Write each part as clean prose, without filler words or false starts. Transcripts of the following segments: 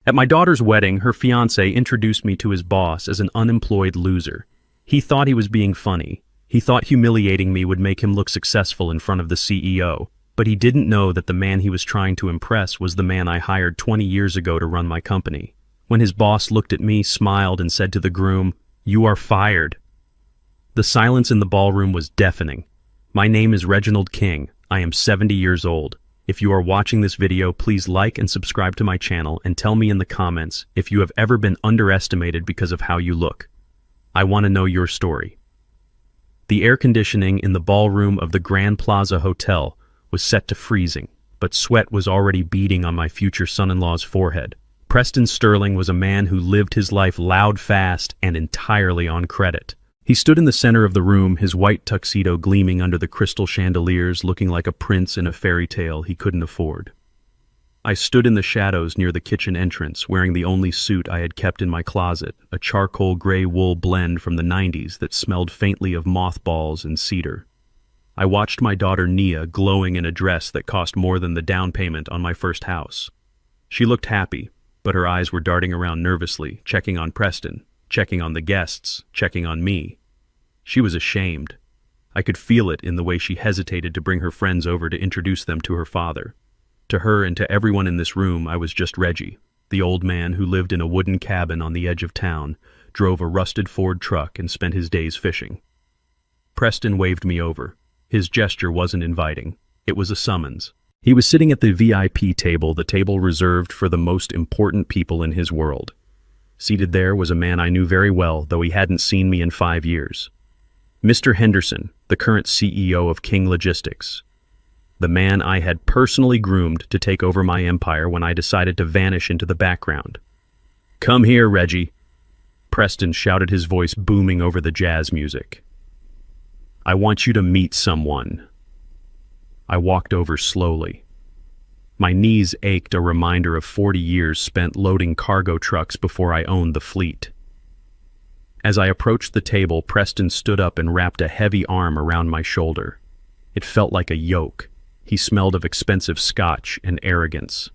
At my daughter's wedding, her fiancé introduced me to his boss as an unemployed loser. He thought he was being funny. He thought humiliating me would make him look successful in front of the CEO, but he didn't know that the man he was trying to impress was the man I hired 20 years ago to run my company. When his boss looked at me, smiled, and said to the groom, "You are fired." The silence in the ballroom was deafening. My name is Reginald King. I am 70 years old. If you are watching this video, please like and subscribe to my channel and tell me in the comments if you have ever been underestimated because of how you look. I want to know your story. The air conditioning in the ballroom of the Grand Plaza Hotel was set to freezing, but sweat was already beading on my future son-in-law's forehead. Preston Sterling was a man who lived his life loud, fast, and entirely on credit. He stood in the center of the room, his white tuxedo gleaming under the crystal chandeliers, looking like a prince in a fairy tale he couldn't afford. I stood in the shadows near the kitchen entrance, wearing the only suit I had kept in my closet, a charcoal gray wool blend from the 90s that smelled faintly of mothballs and cedar. I watched my daughter Nia glowing in a dress that cost more than the down payment on my first house. She looked happy, but her eyes were darting around nervously, checking on Preston, checking on the guests, checking on me. She was ashamed. I could feel it in the way she hesitated to bring her friends over to introduce them to her father. To her and to everyone in this room, I was just Reggie, the old man who lived in a wooden cabin on the edge of town, drove a rusted Ford truck, and spent his days fishing. Preston waved me over. His gesture wasn't inviting. It was a summons. He was sitting at the VIP table, the table reserved for the most important people in his world. Seated there was a man I knew very well, though he hadn't seen me in 5 years. Mr. Henderson, the current CEO of King Logistics. The man I had personally groomed to take over my empire when I decided to vanish into the background. "Come here, Reggie," Preston shouted, his voice booming over the jazz music. "I want you to meet someone." I walked over slowly. My knees ached, a reminder of 40 years spent loading cargo trucks before I owned the fleet. As I approached the table, Preston stood up and wrapped a heavy arm around my shoulder. It felt like a yoke. He smelled of expensive scotch and arrogance.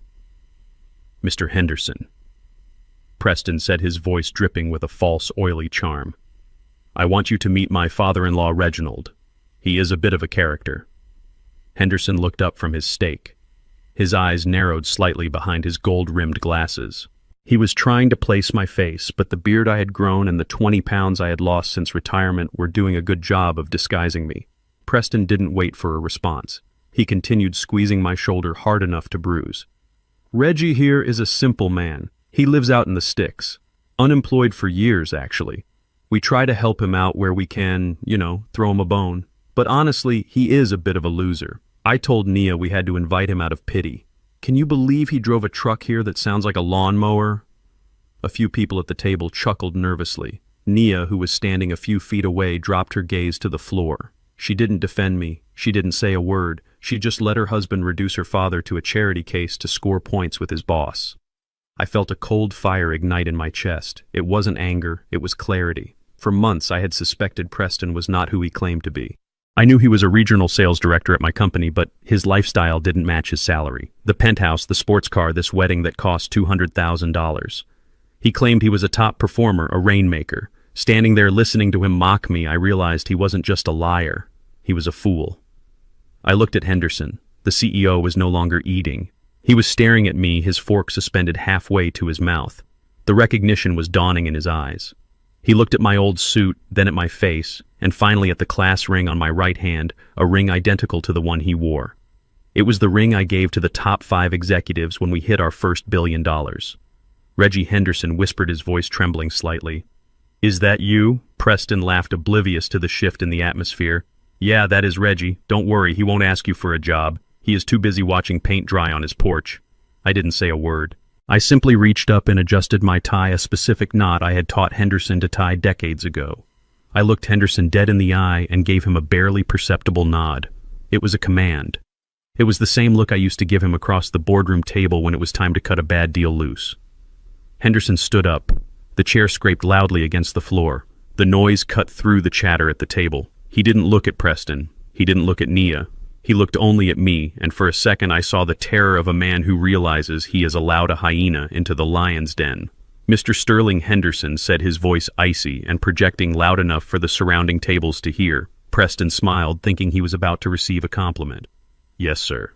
"Mr. Henderson," Preston said, his voice dripping with a false, oily charm. "I want you to meet my father-in-law, Reginald. He is a bit of a character." Henderson looked up from his steak. His eyes narrowed slightly behind his gold-rimmed glasses. He was trying to place my face, but the beard I had grown and the 20 pounds I had lost since retirement were doing a good job of disguising me. Preston didn't wait for a response. He continued squeezing my shoulder hard enough to bruise. "Reggie here is a simple man. He lives out in the sticks. Unemployed for years, actually. We try to help him out where we can, throw him a bone. But honestly, he is a bit of a loser. I told Nia we had to invite him out of pity. Can you believe he drove a truck here that sounds like a lawnmower?" A few people at the table chuckled nervously. Nia, who was standing a few feet away, dropped her gaze to the floor. She didn't defend me. She didn't say a word. She just let her husband reduce her father to a charity case to score points with his boss. I felt a cold fire ignite in my chest. It wasn't anger, it was clarity. For months I had suspected Preston was not who he claimed to be. I knew he was a regional sales director at my company, but his lifestyle didn't match his salary. The penthouse, the sports car, this wedding that cost $200,000. He claimed he was a top performer, a rainmaker. Standing there listening to him mock me, I realized he wasn't just a liar. He was a fool. I looked at Henderson. The CEO was no longer eating. He was staring at me, his fork suspended halfway to his mouth. The recognition was dawning in his eyes. He looked at my old suit, then at my face, and finally at the class ring on my right hand, a ring identical to the one he wore. It was the ring I gave to the top 5 executives when we hit our first $1 billion. Reggie Henderson whispered, his voice trembling slightly. "Is that you?" Preston laughed, oblivious to the shift in the atmosphere. "Yeah, that is Reggie. Don't worry, he won't ask you for a job. He is too busy watching paint dry on his porch." I didn't say a word. I simply reached up and adjusted my tie, a specific knot I had taught Henderson to tie decades ago. I looked Henderson dead in the eye and gave him a barely perceptible nod. It was a command. It was the same look I used to give him across the boardroom table when it was time to cut a bad deal loose. Henderson stood up. The chair scraped loudly against the floor. The noise cut through the chatter at the table. He didn't look at Preston. He didn't look at Nia. He looked only at me, and for a second I saw the terror of a man who realizes he has allowed a hyena into the lion's den. Mr. Sterling Henderson said, his voice icy and projecting loud enough for the surrounding tables to hear. Preston smiled, thinking he was about to receive a compliment. "Yes, sir."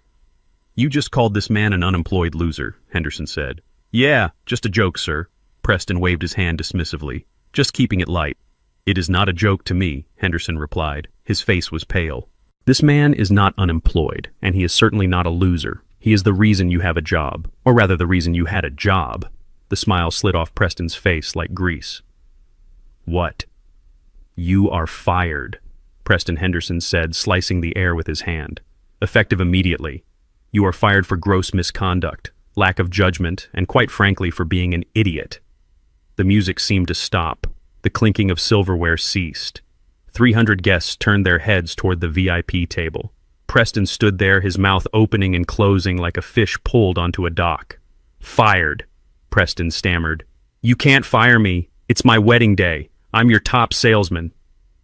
"You just called this man an unemployed loser," Henderson said. "Yeah, just a joke, sir." Preston waved his hand dismissively. "Just keeping it light." "It is not a joke to me," Henderson replied. His face was pale. "This man is not unemployed, and he is certainly not a loser. He is the reason you have a job, or rather the reason you had a job." The smile slid off Preston's face like grease. "What?" "You are fired," Preston Henderson said, slicing the air with his hand. "Effective immediately. You are fired for gross misconduct, lack of judgment, and quite frankly for being an idiot." The music seemed to stop. The clinking of silverware ceased. 300 guests turned their heads toward the VIP table. Preston stood there, his mouth opening and closing like a fish pulled onto a dock. "Fired," Preston stammered. "You can't fire me. It's my wedding day. I'm your top salesman."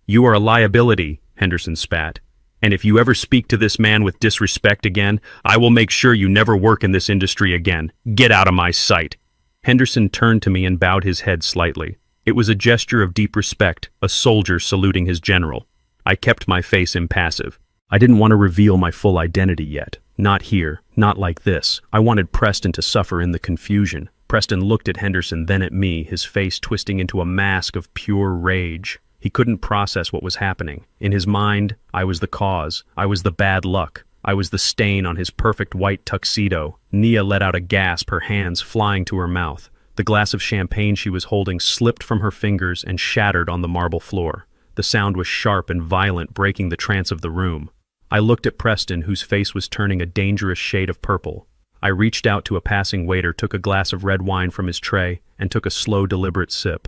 "You are a liability," Henderson spat. "And if you ever speak to this man with disrespect again, I will make sure you never work in this industry again. Get out of my sight." Henderson turned to me and bowed his head slightly. It was a gesture of deep respect, a soldier saluting his general. I kept my face impassive. I didn't want to reveal my full identity yet. Not here, not like this. I wanted Preston to suffer in the confusion. Preston looked at Henderson, then at me, his face twisting into a mask of pure rage. He couldn't process what was happening. In his mind, I was the cause. I was the bad luck. I was the stain on his perfect white tuxedo. Nia let out a gasp, her hands flying to her mouth. The glass of champagne she was holding slipped from her fingers and shattered on the marble floor. The sound was sharp and violent, breaking the trance of the room. I looked at Preston, whose face was turning a dangerous shade of purple. I reached out to a passing waiter, took a glass of red wine from his tray, and took a slow, deliberate sip.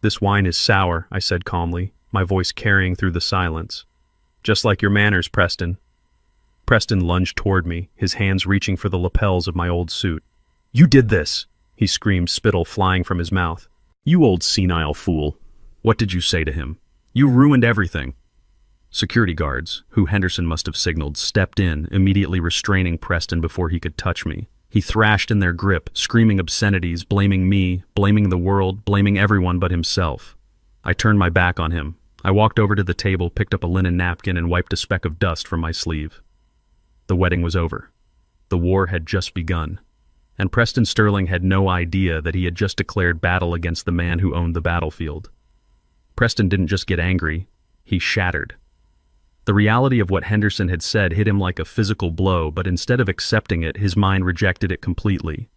"This wine is sour," I said calmly, my voice carrying through the silence. "Just like your manners, Preston." Preston lunged toward me, his hands reaching for the lapels of my old suit. "You did this!" he screamed, spittle flying from his mouth. "You old senile fool. What did you say to him? You ruined everything." Security guards, who Henderson must have signaled, stepped in, immediately restraining Preston before he could touch me. He thrashed in their grip, screaming obscenities, blaming me, blaming the world, blaming everyone but himself. I turned my back on him. I walked over to the table, picked up a linen napkin, and wiped a speck of dust from my sleeve. The wedding was over. The war had just begun. And Preston Sterling had no idea that he had just declared battle against the man who owned the battlefield. Preston didn't just get angry, he shattered. The reality of what Henderson had said hit him like a physical blow, but instead of accepting it, his mind rejected it completely.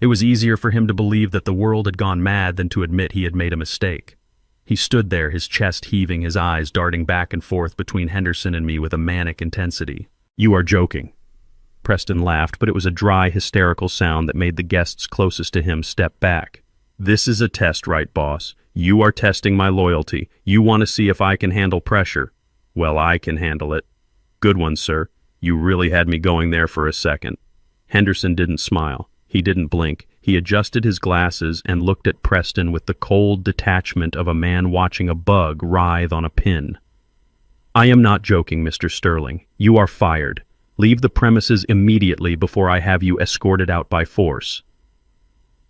It was easier for him to believe that the world had gone mad than to admit he had made a mistake. He stood there, his chest heaving, his eyes darting back and forth between Henderson and me with a manic intensity. "You are joking." Preston laughed, but it was a dry, hysterical sound that made the guests closest to him step back. "This is a test, right, boss? You are testing my loyalty. You want to see if I can handle pressure. Well, I can handle it." "Good one, sir. You really had me going there for a second." Henderson didn't smile. He didn't blink. He adjusted his glasses and looked at Preston with the cold detachment of a man watching a bug writhe on a pin. "I am not joking, Mr. Sterling. You are fired. Leave the premises immediately before I have you escorted out by force."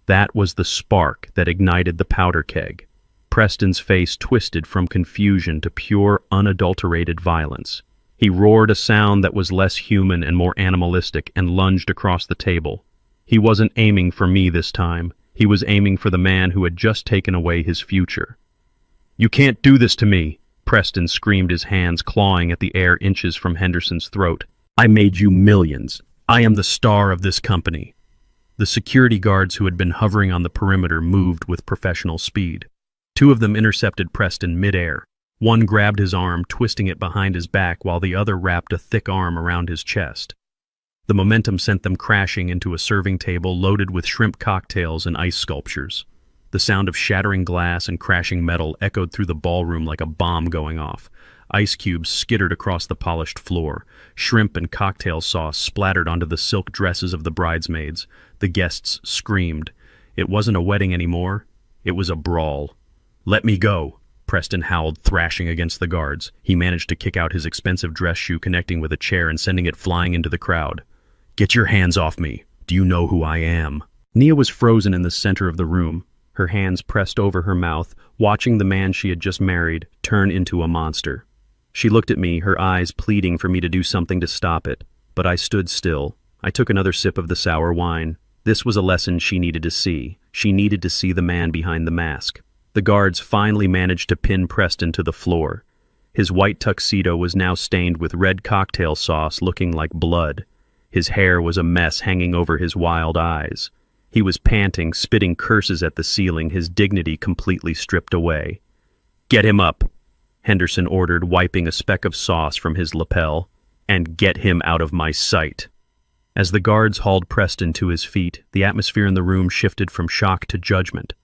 That was the spark that ignited the powder keg. Preston's face twisted from confusion to pure, unadulterated violence. He roared a sound that was less human and more animalistic and lunged across the table. He wasn't aiming for me this time. He was aiming for the man who had just taken away his future. "You can't do this to me!" Preston screamed, his hands clawing at the air inches from Henderson's throat. "I made you millions. I am the star of this company." The security guards who had been hovering on the perimeter moved with professional speed. Two of them intercepted Preston mid-air. One grabbed his arm, twisting it behind his back, while the other wrapped a thick arm around his chest. The momentum sent them crashing into a serving table loaded with shrimp cocktails and ice sculptures. The sound of shattering glass and crashing metal echoed through the ballroom like a bomb going off. Ice cubes skittered across the polished floor. Shrimp and cocktail sauce splattered onto the silk dresses of the bridesmaids. The guests screamed. It wasn't a wedding anymore. It was a brawl. "Let me go," Preston howled, thrashing against the guards. He managed to kick out his expensive dress shoe, connecting with a chair and sending it flying into the crowd. "Get your hands off me! Do you know who I am?" Nia was frozen in the center of the room, her hands pressed over her mouth, watching the man she had just married turn into a monster. She looked at me, her eyes pleading for me to do something to stop it, but I stood still. I took another sip of the sour wine. This was a lesson she needed to see. She needed to see the man behind the mask. The guards finally managed to pin Preston to the floor. His white tuxedo was now stained with red cocktail sauce, looking like blood. His hair was a mess hanging over his wild eyes. He was panting, spitting curses at the ceiling, his dignity completely stripped away. "Get him up," Henderson ordered, wiping a speck of sauce from his lapel. "And get him out of my sight." As the guards hauled Preston to his feet, the atmosphere in the room shifted from shock to judgment.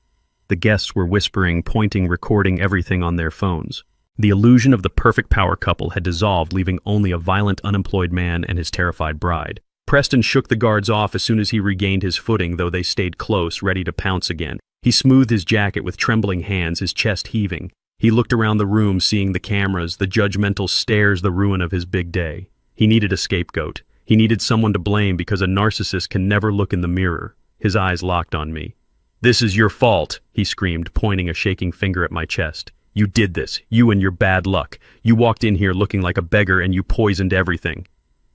The guests were whispering, pointing, recording everything on their phones. The illusion of the perfect power couple had dissolved, leaving only a violent, unemployed man and his terrified bride. Preston shook the guards off as soon as he regained his footing, though they stayed close, ready to pounce again. He smoothed his jacket with trembling hands, his chest heaving. He looked around the room, seeing the cameras, the judgmental stares, the ruin of his big day. He needed a scapegoat. He needed someone to blame because a narcissist can never look in the mirror. His eyes locked on me. "This is your fault," he screamed, pointing a shaking finger at my chest. "You did this, you and your bad luck. You walked in here looking like a beggar and you poisoned everything."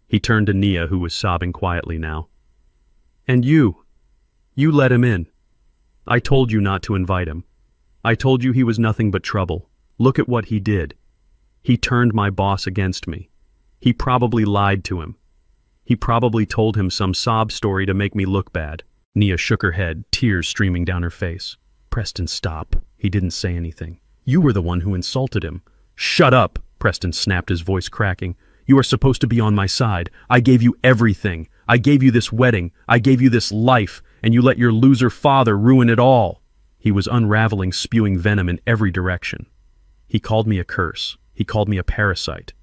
He turned to Nia, who was sobbing quietly now. "And you let him in. I told you not to invite him. I told you he was nothing but trouble. Look at what he did. He turned my boss against me. He probably lied to him. He probably told him some sob story to make me look bad." Nia shook her head, tears streaming down her face. "Preston, stop." He didn't say anything. "You were the one who insulted him." "Shut up!" Preston snapped, his voice cracking. "You are supposed to be on my side. I gave you everything. I gave you this wedding. I gave you this life, and you let your loser father ruin it all." He was unraveling, spewing venom in every direction. He called me a curse. He called me a parasite.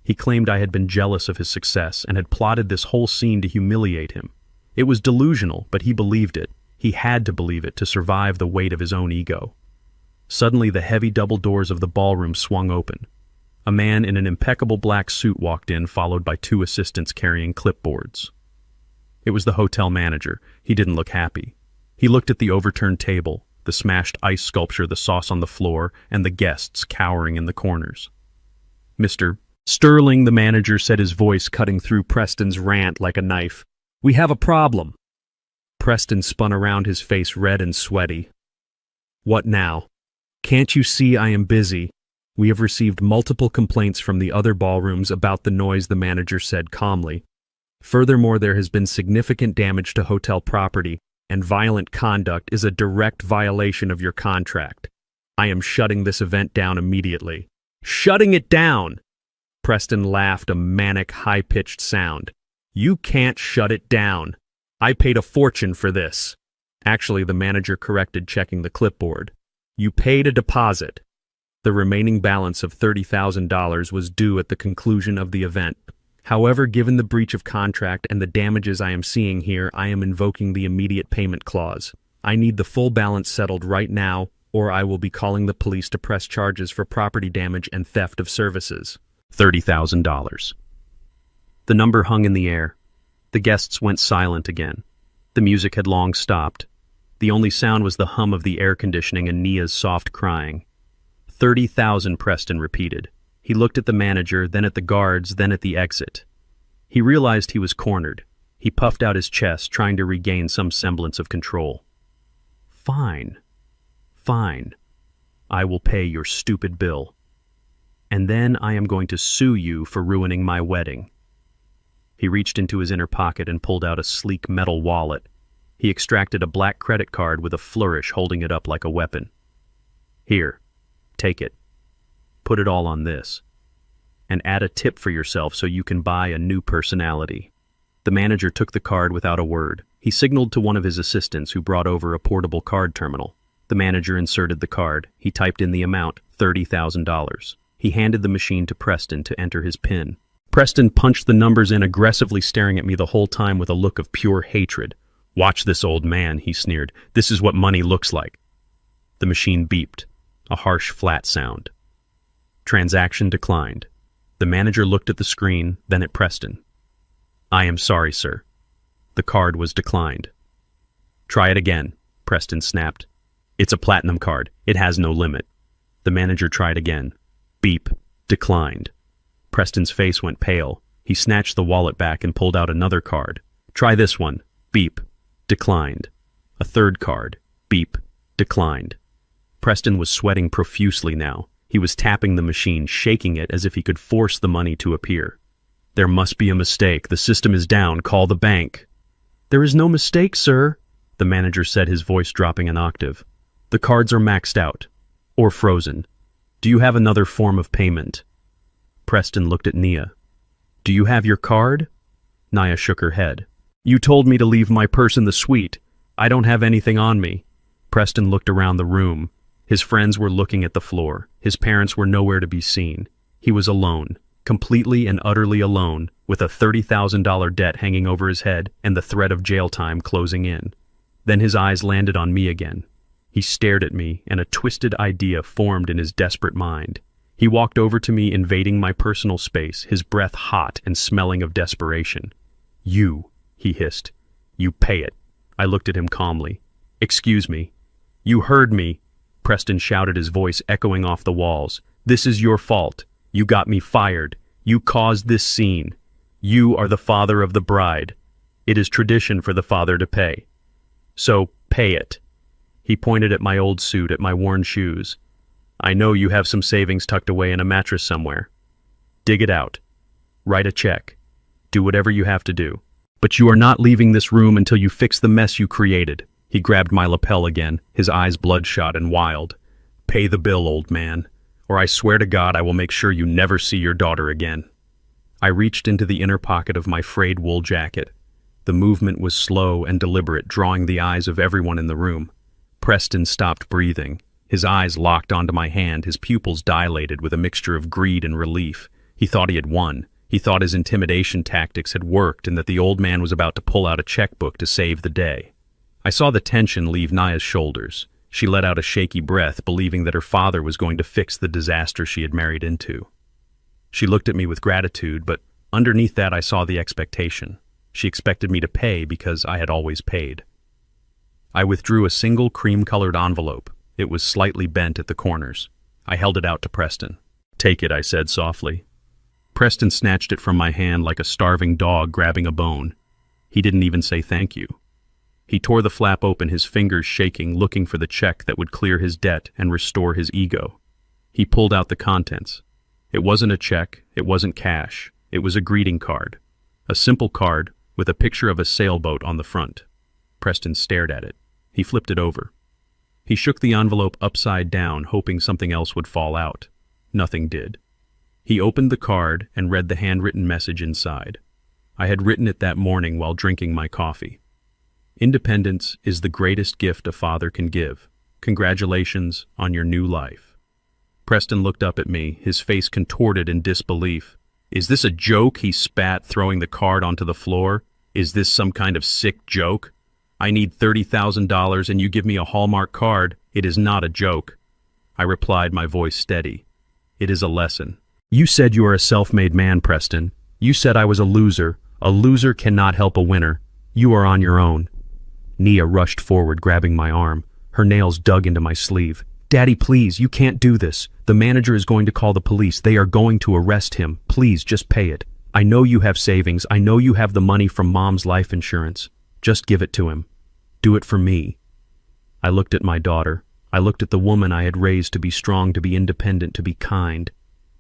He claimed I had been jealous of his success and had plotted this whole scene to humiliate him. It was delusional, but he believed it. He had to believe it to survive the weight of his own ego. Suddenly, the heavy double doors of the ballroom swung open. A man in an impeccable black suit walked in, followed by two assistants carrying clipboards. It was the hotel manager. He didn't look happy. He looked at the overturned table, the smashed ice sculpture, the sauce on the floor, and the guests cowering in the corners. "Mr. Sterling," the manager said, his voice cutting through Preston's rant like a knife. "We have a problem." Preston spun around, his face red and sweaty. "What now? Can't you see I am busy? We have received multiple complaints from the other ballrooms about the noise," the manager said calmly. "Furthermore, there has been significant damage to hotel property, and violent conduct is a direct violation of your contract. I am shutting this event down immediately." "Shutting it down!" Preston laughed, a manic, high-pitched sound. "You can't shut it down. I paid a fortune for this." Actually, the manager corrected, checking the clipboard. "You paid a deposit. The remaining balance of $30,000 was due at the conclusion of the event. However, given the breach of contract and the damages I am seeing here, I am invoking the immediate payment clause. I need the full balance settled right now, or I will be calling the police to press charges for property damage and theft of services." $30,000. The number hung in the air. The guests went silent again. The music had long stopped. The only sound was the hum of the air conditioning and Nia's soft crying. 30,000, Preston repeated. He looked at the manager, then at the guards, then at the exit. He realized he was cornered. He puffed out his chest, trying to regain some semblance of control. "Fine. Fine. I will pay your stupid bill. And then I am going to sue you for ruining my wedding." He reached into his inner pocket and pulled out a sleek metal wallet. He extracted a black credit card with a flourish, holding it up like a weapon. "Here, take it. Put it all on this. And add a tip for yourself so you can buy a new personality." The manager took the card without a word. He signaled to one of his assistants, who brought over a portable card terminal. The manager inserted the card. He typed in the amount, $30,000. He handed the machine to Preston to enter his PIN. Preston punched the numbers in, aggressively staring at me the whole time with a look of pure hatred. "Watch this, old man," he sneered. "This is what money looks like." The machine beeped. a harsh, flat sound. Transaction declined. The manager looked at the screen, then at Preston. "I am sorry, sir." The card was declined. "Try it again," Preston snapped. "It's a platinum card. It has no limit." The manager tried again. Beep. Declined. Preston's face went pale. He snatched the wallet back and pulled out another card. "Try this one." Beep. Declined. A third card. Beep. Declined. Preston was sweating profusely now. He was tapping the machine, shaking it as if he could force the money to appear. "There must be a mistake. The system is down. Call the bank." "There is no mistake, sir," the manager said, his voice dropping an octave. "The cards are maxed out. Or frozen. Do you have another form of payment?" Preston looked at Nia. "Do you have your card?" Nia shook her head. "You told me to leave my purse in the suite. I don't have anything on me." Preston looked around the room. His friends were looking at the floor. His parents were nowhere to be seen. He was alone, completely and utterly alone, with a $30,000 debt hanging over his head and the threat of jail time closing in. Then his eyes landed on me again. He stared at me, and a twisted idea formed in his desperate mind. He walked over to me, invading my personal space, his breath hot and smelling of desperation. "You," he hissed. "You pay it." I looked at him calmly. "Excuse me." "You heard me," Preston shouted, his voice echoing off the walls. "This is your fault. You got me fired. You caused this scene. You are the father of the bride. It is tradition for the father to pay. So, pay it." He pointed at my old suit, at my worn shoes. "I know you have some savings tucked away in a mattress somewhere. Dig it out. Write a check. Do whatever you have to do. But you are not leaving this room until you fix the mess you created." He grabbed my lapel again, his eyes bloodshot and wild. "Pay the bill, old man, or I swear to God I will make sure you never see your daughter again." I reached into the inner pocket of my frayed wool jacket. The movement was slow and deliberate, drawing the eyes of everyone in the room. Preston stopped breathing. His eyes locked onto my hand, his pupils dilated with a mixture of greed and relief. He thought he had won. He thought his intimidation tactics had worked and that the old man was about to pull out a checkbook to save the day. I saw the tension leave Nia's shoulders. She let out a shaky breath, believing that her father was going to fix the disaster she had married into. She looked at me with gratitude, but underneath that I saw the expectation. She expected me to pay because I had always paid. I withdrew a single cream-colored envelope. It was slightly bent at the corners. I held it out to Preston. "Take it," I said softly. Preston snatched it from my hand like a starving dog grabbing a bone. He didn't even say thank you. He tore the flap open, his fingers shaking, looking for the check that would clear his debt and restore his ego. He pulled out the contents. It wasn't a check, it wasn't cash. It was a greeting card. A simple card with a picture of a sailboat on the front. Preston stared at it. He flipped it over. He shook the envelope upside down, hoping something else would fall out. Nothing did. He opened the card and read the handwritten message inside. I had written it that morning while drinking my coffee. "Independence is the greatest gift a father can give. Congratulations on your new life." Preston looked up at me, his face contorted in disbelief. "Is this a joke?" he spat, throwing the card onto the floor. "Is this some kind of sick joke? I need $30,000 and you give me a Hallmark card. It is not a joke." I replied, my voice steady. "It is a lesson." "You said you are a self-made man, Preston. You said I was a loser. A loser cannot help a winner. You are on your own." Nia rushed forward, grabbing my arm. Her nails dug into my sleeve. "Daddy, please, you can't do this. The manager is going to call the police. They are going to arrest him. Please, just pay it. I know you have savings. I know you have the money from Mom's life insurance. Just give it to him. Do it for me." I looked at my daughter. I looked at the woman I had raised to be strong, to be independent, to be kind.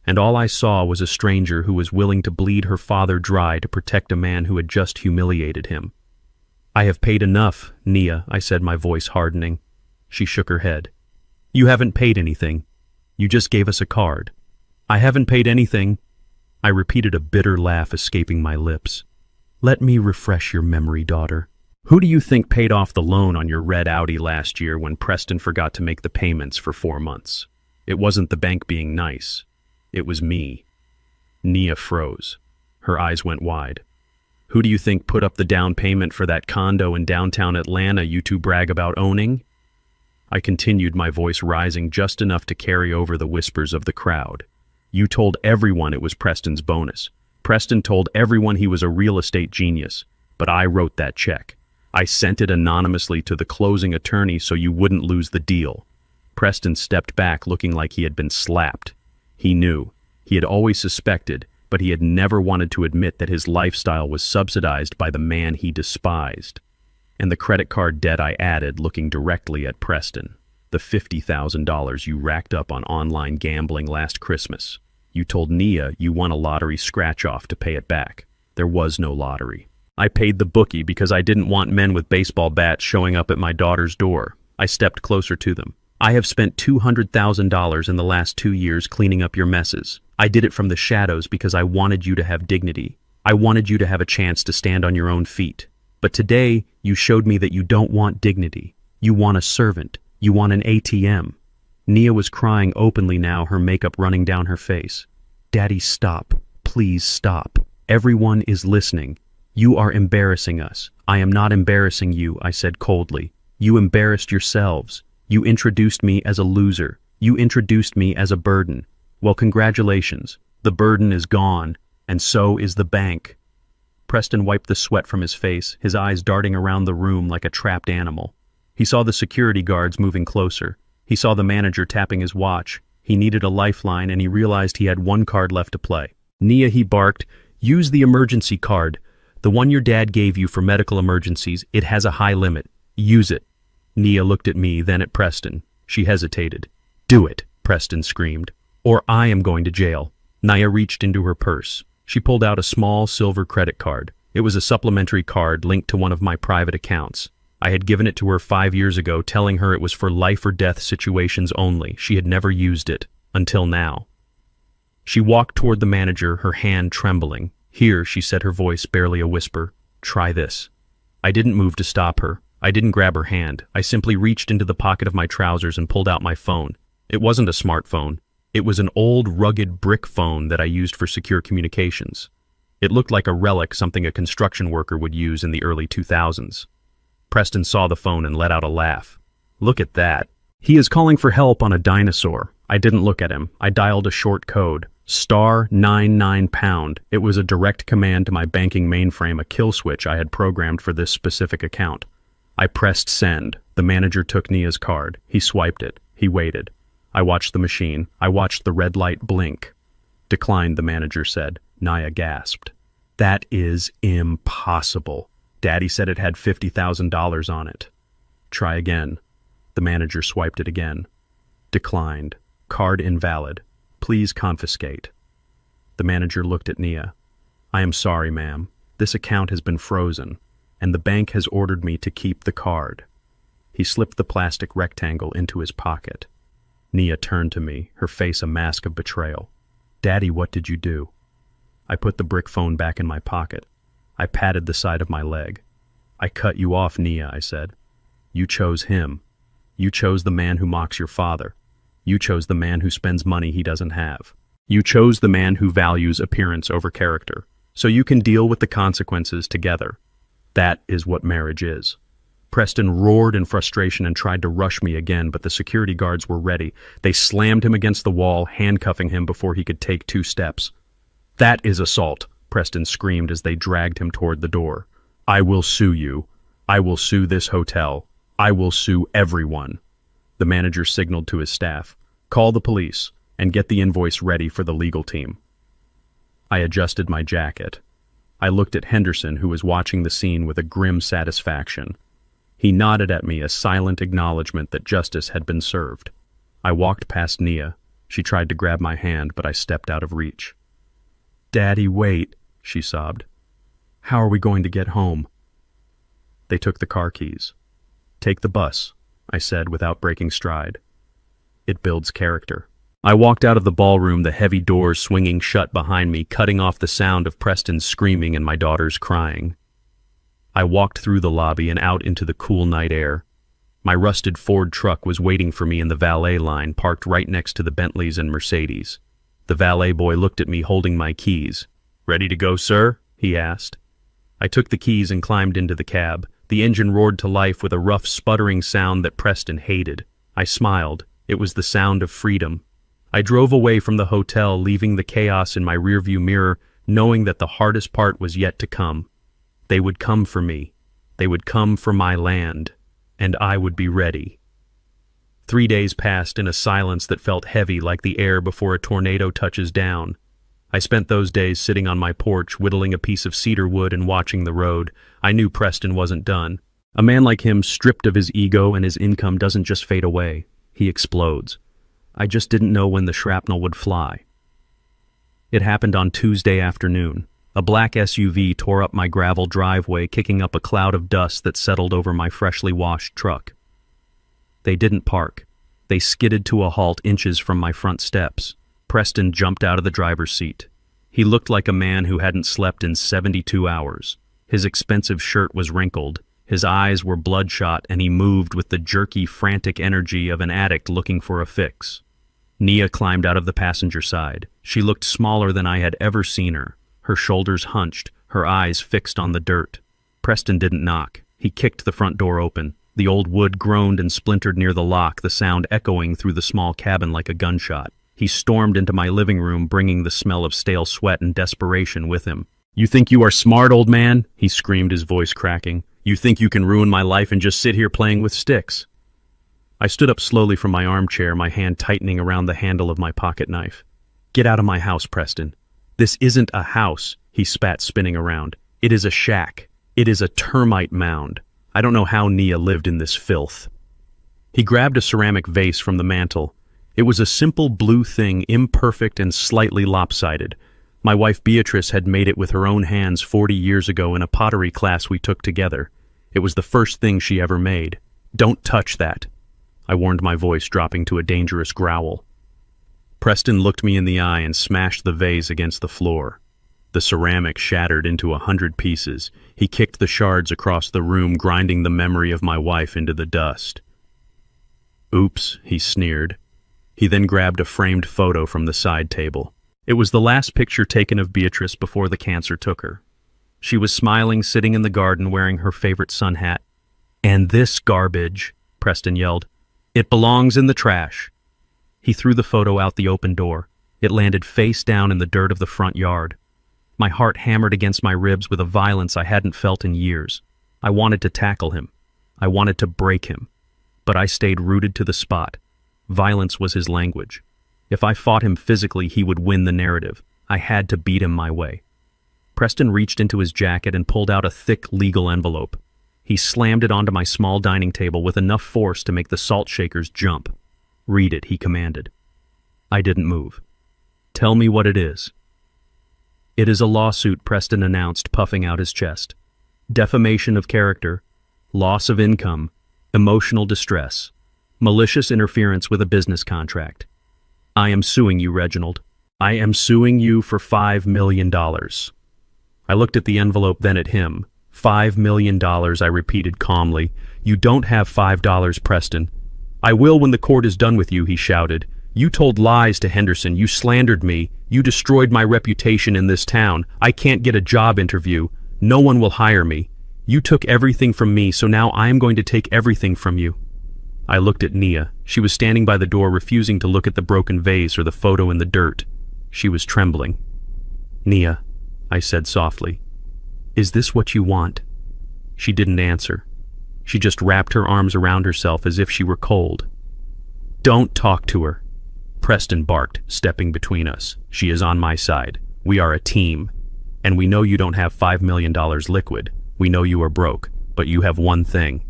And all I saw was a stranger who was willing to bleed her father dry to protect a man who had just humiliated him. "I have paid enough, Nia," I said, my voice hardening. She shook her head. "You haven't paid anything. You just gave us a card." "I haven't paid anything." I repeated, a bitter laugh escaping my lips. "Let me refresh your memory, daughter. Who do you think paid off the loan on your red Audi last year when Preston forgot to make the payments for 4 months? It wasn't the bank being nice. It was me." Nia froze. Her eyes went wide. "Who do you think put up the down payment for that condo in downtown Atlanta you two brag about owning?" I continued, my voice rising just enough to carry over the whispers of the crowd. You told everyone it was Preston's bonus. Preston told everyone he was a real estate genius, but I wrote that check. I sent it anonymously to the closing attorney so you wouldn't lose the deal. Preston stepped back looking like he had been slapped. He knew. He had always suspected, but he had never wanted to admit that his lifestyle was subsidized by the man he despised. And the credit card debt, I added, looking directly at Preston. The $50,000 you racked up on online gambling last Christmas. You told Nia you won a lottery scratch-off to pay it back. There was no lottery. I paid the bookie because I didn't want men with baseball bats showing up at my daughter's door. I stepped closer to them. I have spent $200,000 in the last 2 years cleaning up your messes. I did it from the shadows because I wanted you to have dignity. I wanted you to have a chance to stand on your own feet. But today, you showed me that you don't want dignity. You want a servant. You want an ATM. Nia was crying openly now, her makeup running down her face. Daddy, stop. Please stop. Everyone is listening. You are embarrassing us. I am not embarrassing you, I said coldly. You embarrassed yourselves. You introduced me as a loser. You introduced me as a burden. Well, congratulations. The burden is gone, and so is the bank. Preston wiped the sweat from his face, his eyes darting around the room like a trapped animal. He saw the security guards moving closer. He saw the manager tapping his watch. He needed a lifeline, and he realized he had one card left to play. Nia, he barked, use the emergency card. The one your dad gave you for medical emergencies. It has a high limit. Use it. Nia looked at me, then at Preston. She hesitated. Do it, Preston screamed, or I am going to jail. Nia reached into her purse. She pulled out a small silver credit card. It was a supplementary card linked to one of my private accounts. I had given it to her 5 years ago, telling her it was for life or death situations only. She had never used it, until now. She walked toward the manager, her hand trembling. Here, she said, her voice barely a whisper. Try this. I didn't move to stop her. I didn't grab her hand. I simply reached into the pocket of my trousers and pulled out my phone. It wasn't a smartphone. It was an old, rugged brick phone that I used for secure communications. It looked like a relic, something a construction worker would use in the early 2000s. Preston saw the phone and let out a laugh. Look at that. He is calling for help on a dinosaur. I didn't look at him. I dialed a short code. *99#. It was a direct command to my banking mainframe, a kill switch I had programmed for this specific account. I pressed send. The manager took Nia's card. He swiped it. He waited. I watched the machine. I watched the red light blink. Declined, the manager said. Nia gasped. That is impossible. Daddy said it had $50,000 on it. Try again. The manager swiped it again. Declined. Card invalid. Please confiscate. The manager looked at Nia. I am sorry, ma'am. This account has been frozen, and the bank has ordered me to keep the card. He slipped the plastic rectangle into his pocket. Nia turned to me, her face a mask of betrayal. Daddy, what did you do? I put the brick phone back in my pocket. I patted the side of my leg. I cut you off, Nia, I said. You chose him. You chose the man who mocks your father. You chose the man who spends money he doesn't have. You chose the man who values appearance over character, so you can deal with the consequences together. That is what marriage is. Preston roared in frustration and tried to rush me again, but the security guards were ready. They slammed him against the wall, handcuffing him before he could take 2 steps. That is assault, Preston screamed as they dragged him toward the door. I will sue you. I will sue this hotel. I will sue everyone. The manager signaled to his staff. Call the police and get the invoice ready for the legal team. I adjusted my jacket. I looked at Henderson, who was watching the scene with a grim satisfaction. He nodded at me, a silent acknowledgement that justice had been served. I walked past Nia. She tried to grab my hand, but I stepped out of reach. Daddy, wait, she sobbed. How are we going to get home? They took the car keys. Take the bus, I said without breaking stride. It builds character. I walked out of the ballroom, the heavy doors swinging shut behind me, cutting off the sound of Preston's screaming and my daughter's crying. I walked through the lobby and out into the cool night air. My rusted Ford truck was waiting for me in the valet line, parked right next to the Bentleys and Mercedes. The valet boy looked at me holding my keys. Ready to go, sir? He asked. I took the keys and climbed into the cab. The engine roared to life with a rough, sputtering sound that Preston hated. I smiled. It was the sound of freedom. I drove away from the hotel, leaving the chaos in my rearview mirror, knowing that the hardest part was yet to come. They would come for me. They would come for my land, and I would be ready. 3 days passed in a silence that felt heavy like the air before a tornado touches down. I spent those days sitting on my porch, whittling a piece of cedar wood and watching the road. I knew Preston wasn't done. A man like him, stripped of his ego and his income, doesn't just fade away. He explodes. I just didn't know when the shrapnel would fly. It happened on Tuesday afternoon. A black SUV tore up my gravel driveway, kicking up a cloud of dust that settled over my freshly washed truck. They didn't park. They skidded to a halt inches from my front steps. Preston jumped out of the driver's seat. He looked like a man who hadn't slept in 72 hours. His expensive shirt was wrinkled. His eyes were bloodshot, and he moved with the jerky, frantic energy of an addict looking for a fix. Nia climbed out of the passenger side. She looked smaller than I had ever seen her. Her shoulders hunched, her eyes fixed on the dirt. Preston didn't knock. He kicked the front door open. The old wood groaned and splintered near the lock, the sound echoing through the small cabin like a gunshot. He stormed into my living room, bringing the smell of stale sweat and desperation with him. "You think you are smart, old man?" he screamed, his voice cracking. "You think you can ruin my life and just sit here playing with sticks?" I stood up slowly from my armchair, my hand tightening around the handle of my pocket knife. "Get out of my house, Preston. This isn't a house," he spat, spinning around. "It is a shack. It is a termite mound. I don't know how Nia lived in this filth." He grabbed a ceramic vase from the mantel. It was a simple blue thing, imperfect and slightly lopsided. My wife Beatrice had made it with her own hands 40 years ago in a pottery class we took together. It was the first thing she ever made. "Don't touch that," I warned, my voice dropping to a dangerous growl. Preston looked me in the eye and smashed the vase against the floor. The ceramic shattered into 100 pieces. He kicked the shards across the room, grinding the memory of my wife into the dust. "Oops," he sneered. He then grabbed a framed photo from the side table. It was the last picture taken of Beatrice before the cancer took her. She was smiling, sitting in the garden, wearing her favorite sun hat. "And this garbage," Preston yelled. "It belongs in the trash." He threw the photo out the open door. It landed face down in the dirt of the front yard. My heart hammered against my ribs with a violence I hadn't felt in years. I wanted to tackle him. I wanted to break him. But I stayed rooted to the spot. Violence was his language. If I fought him physically, he would win the narrative. I had to beat him my way. Preston reached into his jacket and pulled out a thick legal envelope. He slammed it onto my small dining table with enough force to make the salt shakers jump. "Read it," he commanded. I didn't move. "Tell me what it is." "It is a lawsuit," Preston announced, puffing out his chest. "Defamation of character, loss of income, emotional distress, malicious interference with a business contract. I am suing you, Reginald. I am suing you for $5 million. I looked at the envelope, then at him. $5 million, I repeated calmly. "You don't have $5, Preston." "I will when the court is done with you," he shouted. "You told lies to Henderson. You slandered me. You destroyed my reputation in this town. I can't get a job interview. No one will hire me. You took everything from me, so now I am going to take everything from you." I looked at Nia. She was standing by the door, refusing to look at the broken vase or the photo in the dirt. She was trembling. "Nia," I said softly, "is this what you want?" She didn't answer. She just wrapped her arms around herself as if she were cold. "Don't talk to her," Preston barked, stepping between us. "She is on my side. We are a team. And we know you don't have $5 million liquid. We know you are broke, but you have one thing."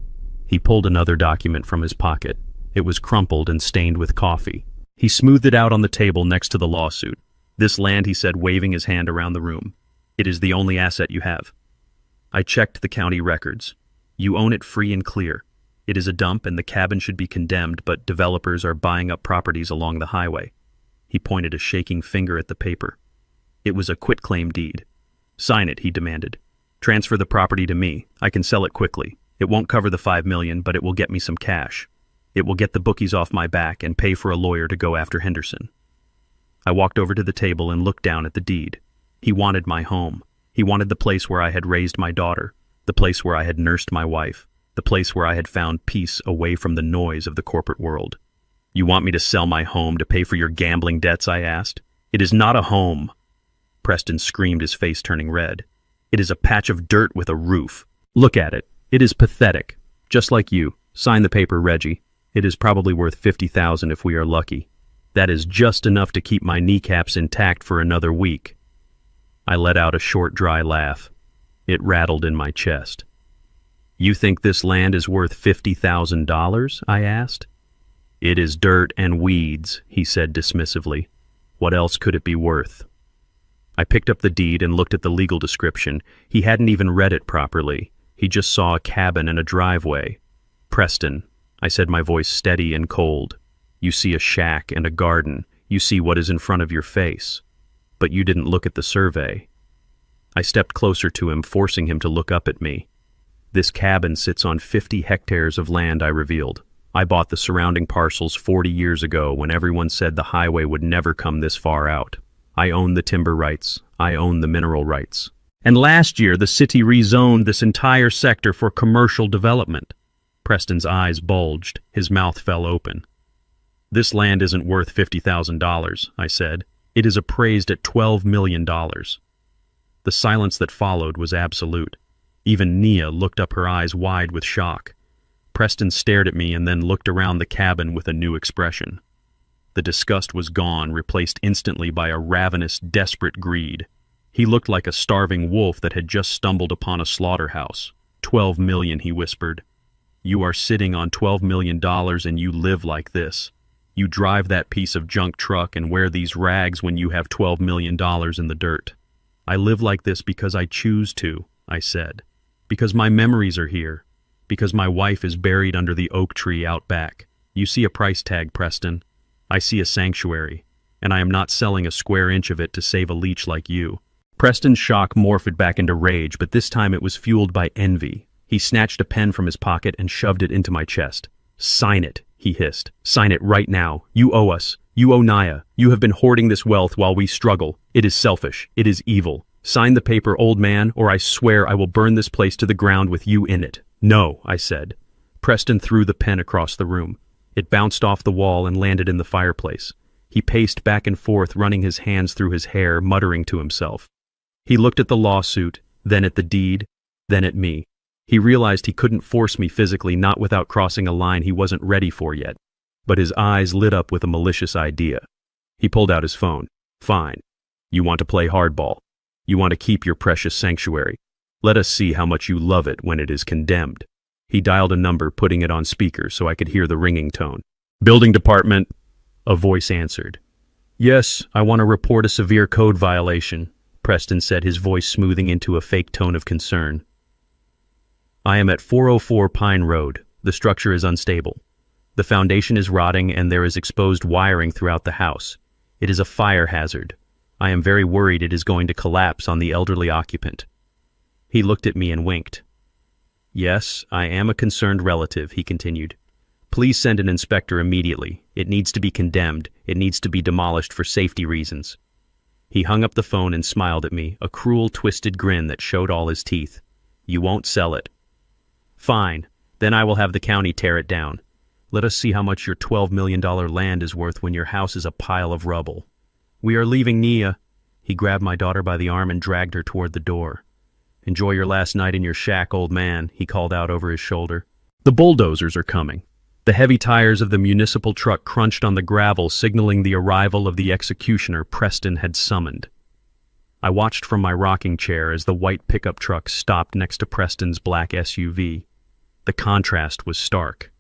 He pulled another document from his pocket. It was crumpled and stained with coffee. He smoothed it out on the table next to the lawsuit. "This land," he said, waving his hand around the room. "It is the only asset you have. I checked the county records. You own it free and clear. It is a dump and the cabin should be condemned, but developers are buying up properties along the highway." He pointed a shaking finger at the paper. "It was a quitclaim deed. Sign it," he demanded. "Transfer the property to me. I can sell it quickly. It won't cover the $5 million, but it will get me some cash. It will get the bookies off my back and pay for a lawyer to go after Henderson." I walked over to the table and looked down at the deed. He wanted my home. He wanted the place where I had raised my daughter, the place where I had nursed my wife, the place where I had found peace away from the noise of the corporate world. "You want me to sell my home to pay for your gambling debts?" I asked. "It is not a home." Preston screamed, his face turning red. "It is a patch of dirt with a roof. Look at it. It is pathetic. Just like you. Sign the paper, Reggie. It is probably worth $50,000 if we are lucky. That is just enough to keep my kneecaps intact for another week." I let out a short, dry laugh. It rattled in my chest. "You think this land is worth $50,000? I asked. "It is dirt and weeds," he said dismissively. "What else could it be worth?" I picked up the deed and looked at the legal description. He hadn't even read it properly. He just saw a cabin and a driveway. "Preston," I said, my voice steady and cold. "You see a shack and a garden. You see what is in front of your face. But you didn't look at the survey." I stepped closer to him, forcing him to look up at me. "This cabin sits on 50 hectares of land," I revealed. "I bought the surrounding parcels 40 years ago when everyone said the highway would never come this far out. I own the timber rights. I own the mineral rights. And last year, the city rezoned this entire sector for commercial development." Preston's eyes bulged. His mouth fell open. "This land isn't worth $50,000, I said. "It is appraised at $12 million. The silence that followed was absolute. Even Nia looked up, her eyes wide with shock. Preston stared at me and then looked around the cabin with a new expression. The disgust was gone, replaced instantly by a ravenous, desperate greed. He looked like a starving wolf that had just stumbled upon a slaughterhouse. "$12 million, he whispered. "You are sitting on $12 million and you live like this. You drive that piece of junk truck and wear these rags when you have $12 million in the dirt." "I live like this because I choose to," I said. "Because my memories are here. Because my wife is buried under the oak tree out back. You see a price tag, Preston. I see a sanctuary, and I am not selling a square inch of it to save a leech like you." Preston's shock morphed back into rage, but this time it was fueled by envy. He snatched a pen from his pocket and shoved it into my chest. "Sign it," he hissed. "Sign it right now. You owe us. You owe Naya. You have been hoarding this wealth while we struggle. It is selfish. It is evil. Sign the paper, old man, or I swear I will burn this place to the ground with you in it." "No," I said. Preston threw the pen across the room. It bounced off the wall and landed in the fireplace. He paced back and forth, running his hands through his hair, muttering to himself. He looked at the lawsuit, then at the deed, then at me. He realized he couldn't force me physically, not without crossing a line he wasn't ready for yet. But his eyes lit up with a malicious idea. He pulled out his phone. "Fine. You want to play hardball. You want to keep your precious sanctuary. Let us see how much you love it when it is condemned." He dialed a number, putting it on speaker so I could hear the ringing tone. "Building department," a voice answered. "Yes, I want to report a severe code violation," Preston said, his voice smoothing into a fake tone of concern. "I am at 404 Pine Road. The structure is unstable. The foundation is rotting and there is exposed wiring throughout the house. It is a fire hazard. I am very worried it is going to collapse on the elderly occupant." He looked at me and winked. "Yes, I am a concerned relative," he continued. "Please send an inspector immediately. It needs to be condemned. It needs to be demolished for safety reasons." He hung up the phone and smiled at me, a cruel, twisted grin that showed all his teeth. "You won't sell it." "Fine. Then I will have the county tear it down. Let us see how much your $12 million land is worth when your house is a pile of rubble." "We are leaving, Nia." He grabbed my daughter by the arm and dragged her toward the door. "Enjoy your last night in your shack, old man," he called out over his shoulder. "The bulldozers are coming." The heavy tires of the municipal truck crunched on the gravel, signaling the arrival of the executioner Preston had summoned. I watched from my rocking chair as the white pickup truck stopped next to Preston's black SUV. The contrast was stark.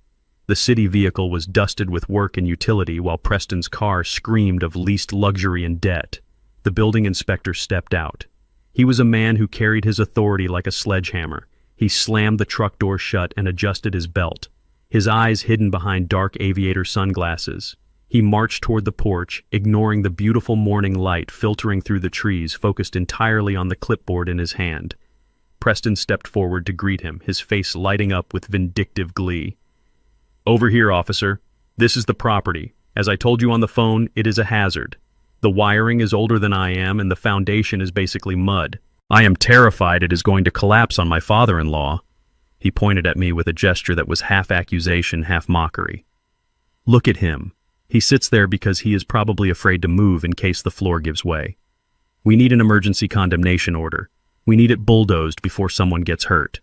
The city vehicle was dusted with work and utility, while Preston's car screamed of leased luxury and debt. The building inspector stepped out. He was a man who carried his authority like a sledgehammer. He slammed the truck door shut and adjusted his belt, his eyes hidden behind dark aviator sunglasses. He marched toward the porch, ignoring the beautiful morning light filtering through the trees, focused entirely on the clipboard in his hand. Preston stepped forward to greet him, his face lighting up with vindictive glee. "Over here, officer. This is the property. As I told you on the phone, it is a hazard. The wiring is older than I am, and the foundation is basically mud. I am terrified it is going to collapse on my father-in-law." He pointed at me with a gesture that was half accusation, half mockery. Look at him. He sits there because he is probably afraid to move in case the floor gives way. We need an emergency condemnation order. We need it bulldozed before someone gets hurt.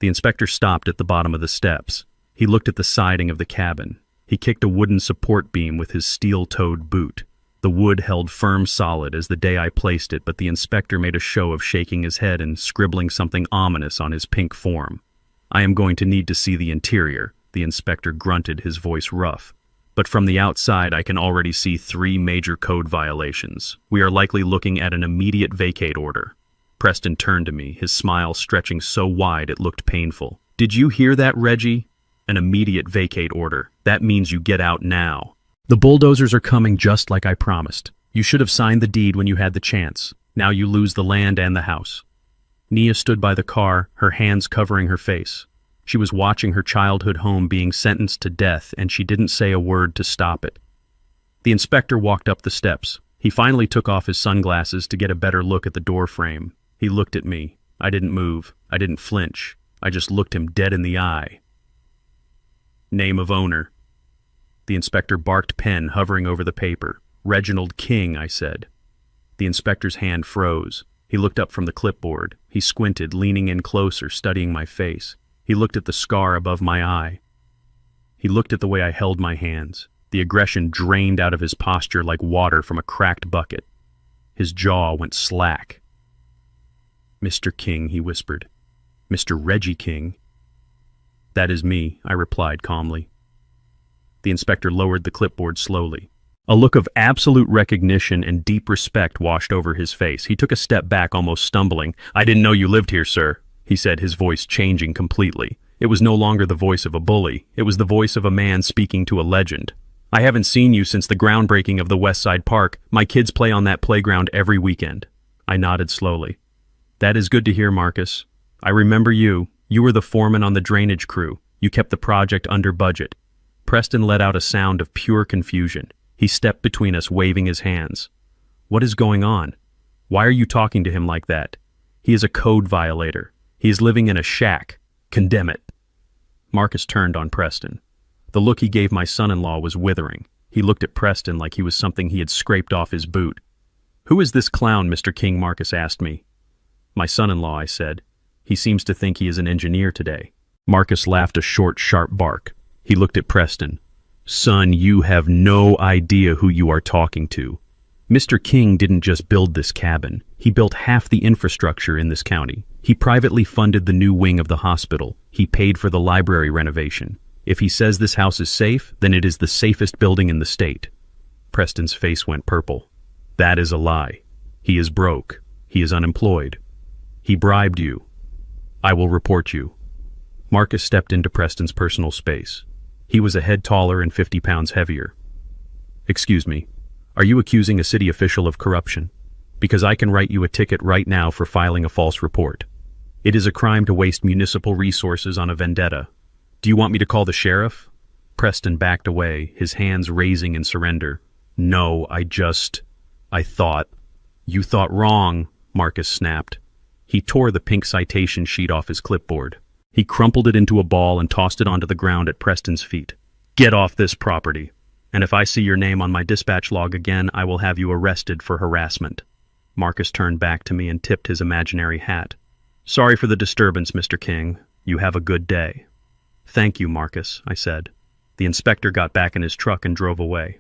The inspector stopped at the bottom of the steps. He looked at the siding of the cabin. He kicked a wooden support beam with his steel-toed boot. The wood held firm solid as the day I placed it, but the inspector made a show of shaking his head and scribbling something ominous on his pink form. I am going to need to see the interior, the inspector grunted, his voice rough. But from the outside I can already see 3 major code violations. We are likely looking at an immediate vacate order. Preston turned to me, his smile stretching so wide it looked painful. Did you hear that, Reggie? An immediate vacate order. That means you get out now. The bulldozers are coming just like I promised. You should have signed the deed when you had the chance. Now you lose the land and the house. Nia stood by the car, her hands covering her face. She was watching her childhood home being sentenced to death, and she didn't say a word to stop it. The inspector walked up the steps. He finally took off his sunglasses to get a better look at the door frame. He looked at me. I didn't move. I didn't flinch. I just looked him dead in the eye. Name of owner. The inspector barked, pen hovering over the paper. Reginald King, I said. The inspector's hand froze. He looked up from the clipboard. He squinted, leaning in closer, studying my face. He looked at the scar above my eye. He looked at the way I held my hands. The aggression drained out of his posture like water from a cracked bucket. His jaw went slack. Mr. King, he whispered. Mr. Reggie King. That is me, I replied calmly. The inspector lowered the clipboard slowly. A look of absolute recognition and deep respect washed over his face. He took a step back, almost stumbling. I didn't know you lived here, sir, he said, his voice changing completely. It was no longer the voice of a bully. It was the voice of a man speaking to a legend. I haven't seen you since the groundbreaking of the West Side Park. My kids play on that playground every weekend. I nodded slowly. That is good to hear, Marcus. I remember you. You were the foreman on the drainage crew. You kept the project under budget. Preston let out a sound of pure confusion. He stepped between us, waving his hands. What is going on? Why are you talking to him like that? He is a code violator. He is living in a shack. Condemn it. Marcus turned on Preston. The look he gave my son-in-law was withering. He looked at Preston like he was something he had scraped off his boot. Who is this clown, Mr. King? Marcus asked me. My son-in-law, I said. He seems to think he is an engineer today. Marcus laughed a short, sharp bark. He looked at Preston. Son, you have no idea who you are talking to. Mr. King didn't just build this cabin. He built half the infrastructure in this county. He privately funded the new wing of the hospital. He paid for the library renovation. If he says this house is safe, then it is the safest building in the state. Preston's face went purple. That is a lie. He is broke. He is unemployed. He bribed you. I will report you. Marcus stepped into Preston's personal space. He was a head taller and 50 pounds heavier. Excuse me, are you accusing a city official of corruption? Because I can write you a ticket right now for filing a false report. It is a crime to waste municipal resources on a vendetta. Do you want me to call the sheriff? Preston backed away, his hands raising in surrender. No, I thought. You thought wrong, Marcus snapped. He tore the pink citation sheet off his clipboard. He crumpled it into a ball and tossed it onto the ground at Preston's feet. Get off this property, and if I see your name on my dispatch log again, I will have you arrested for harassment. Marcus turned back to me and tipped his imaginary hat. Sorry for the disturbance, Mr. King. You have a good day. Thank you, Marcus, I said. The inspector got back in his truck and drove away.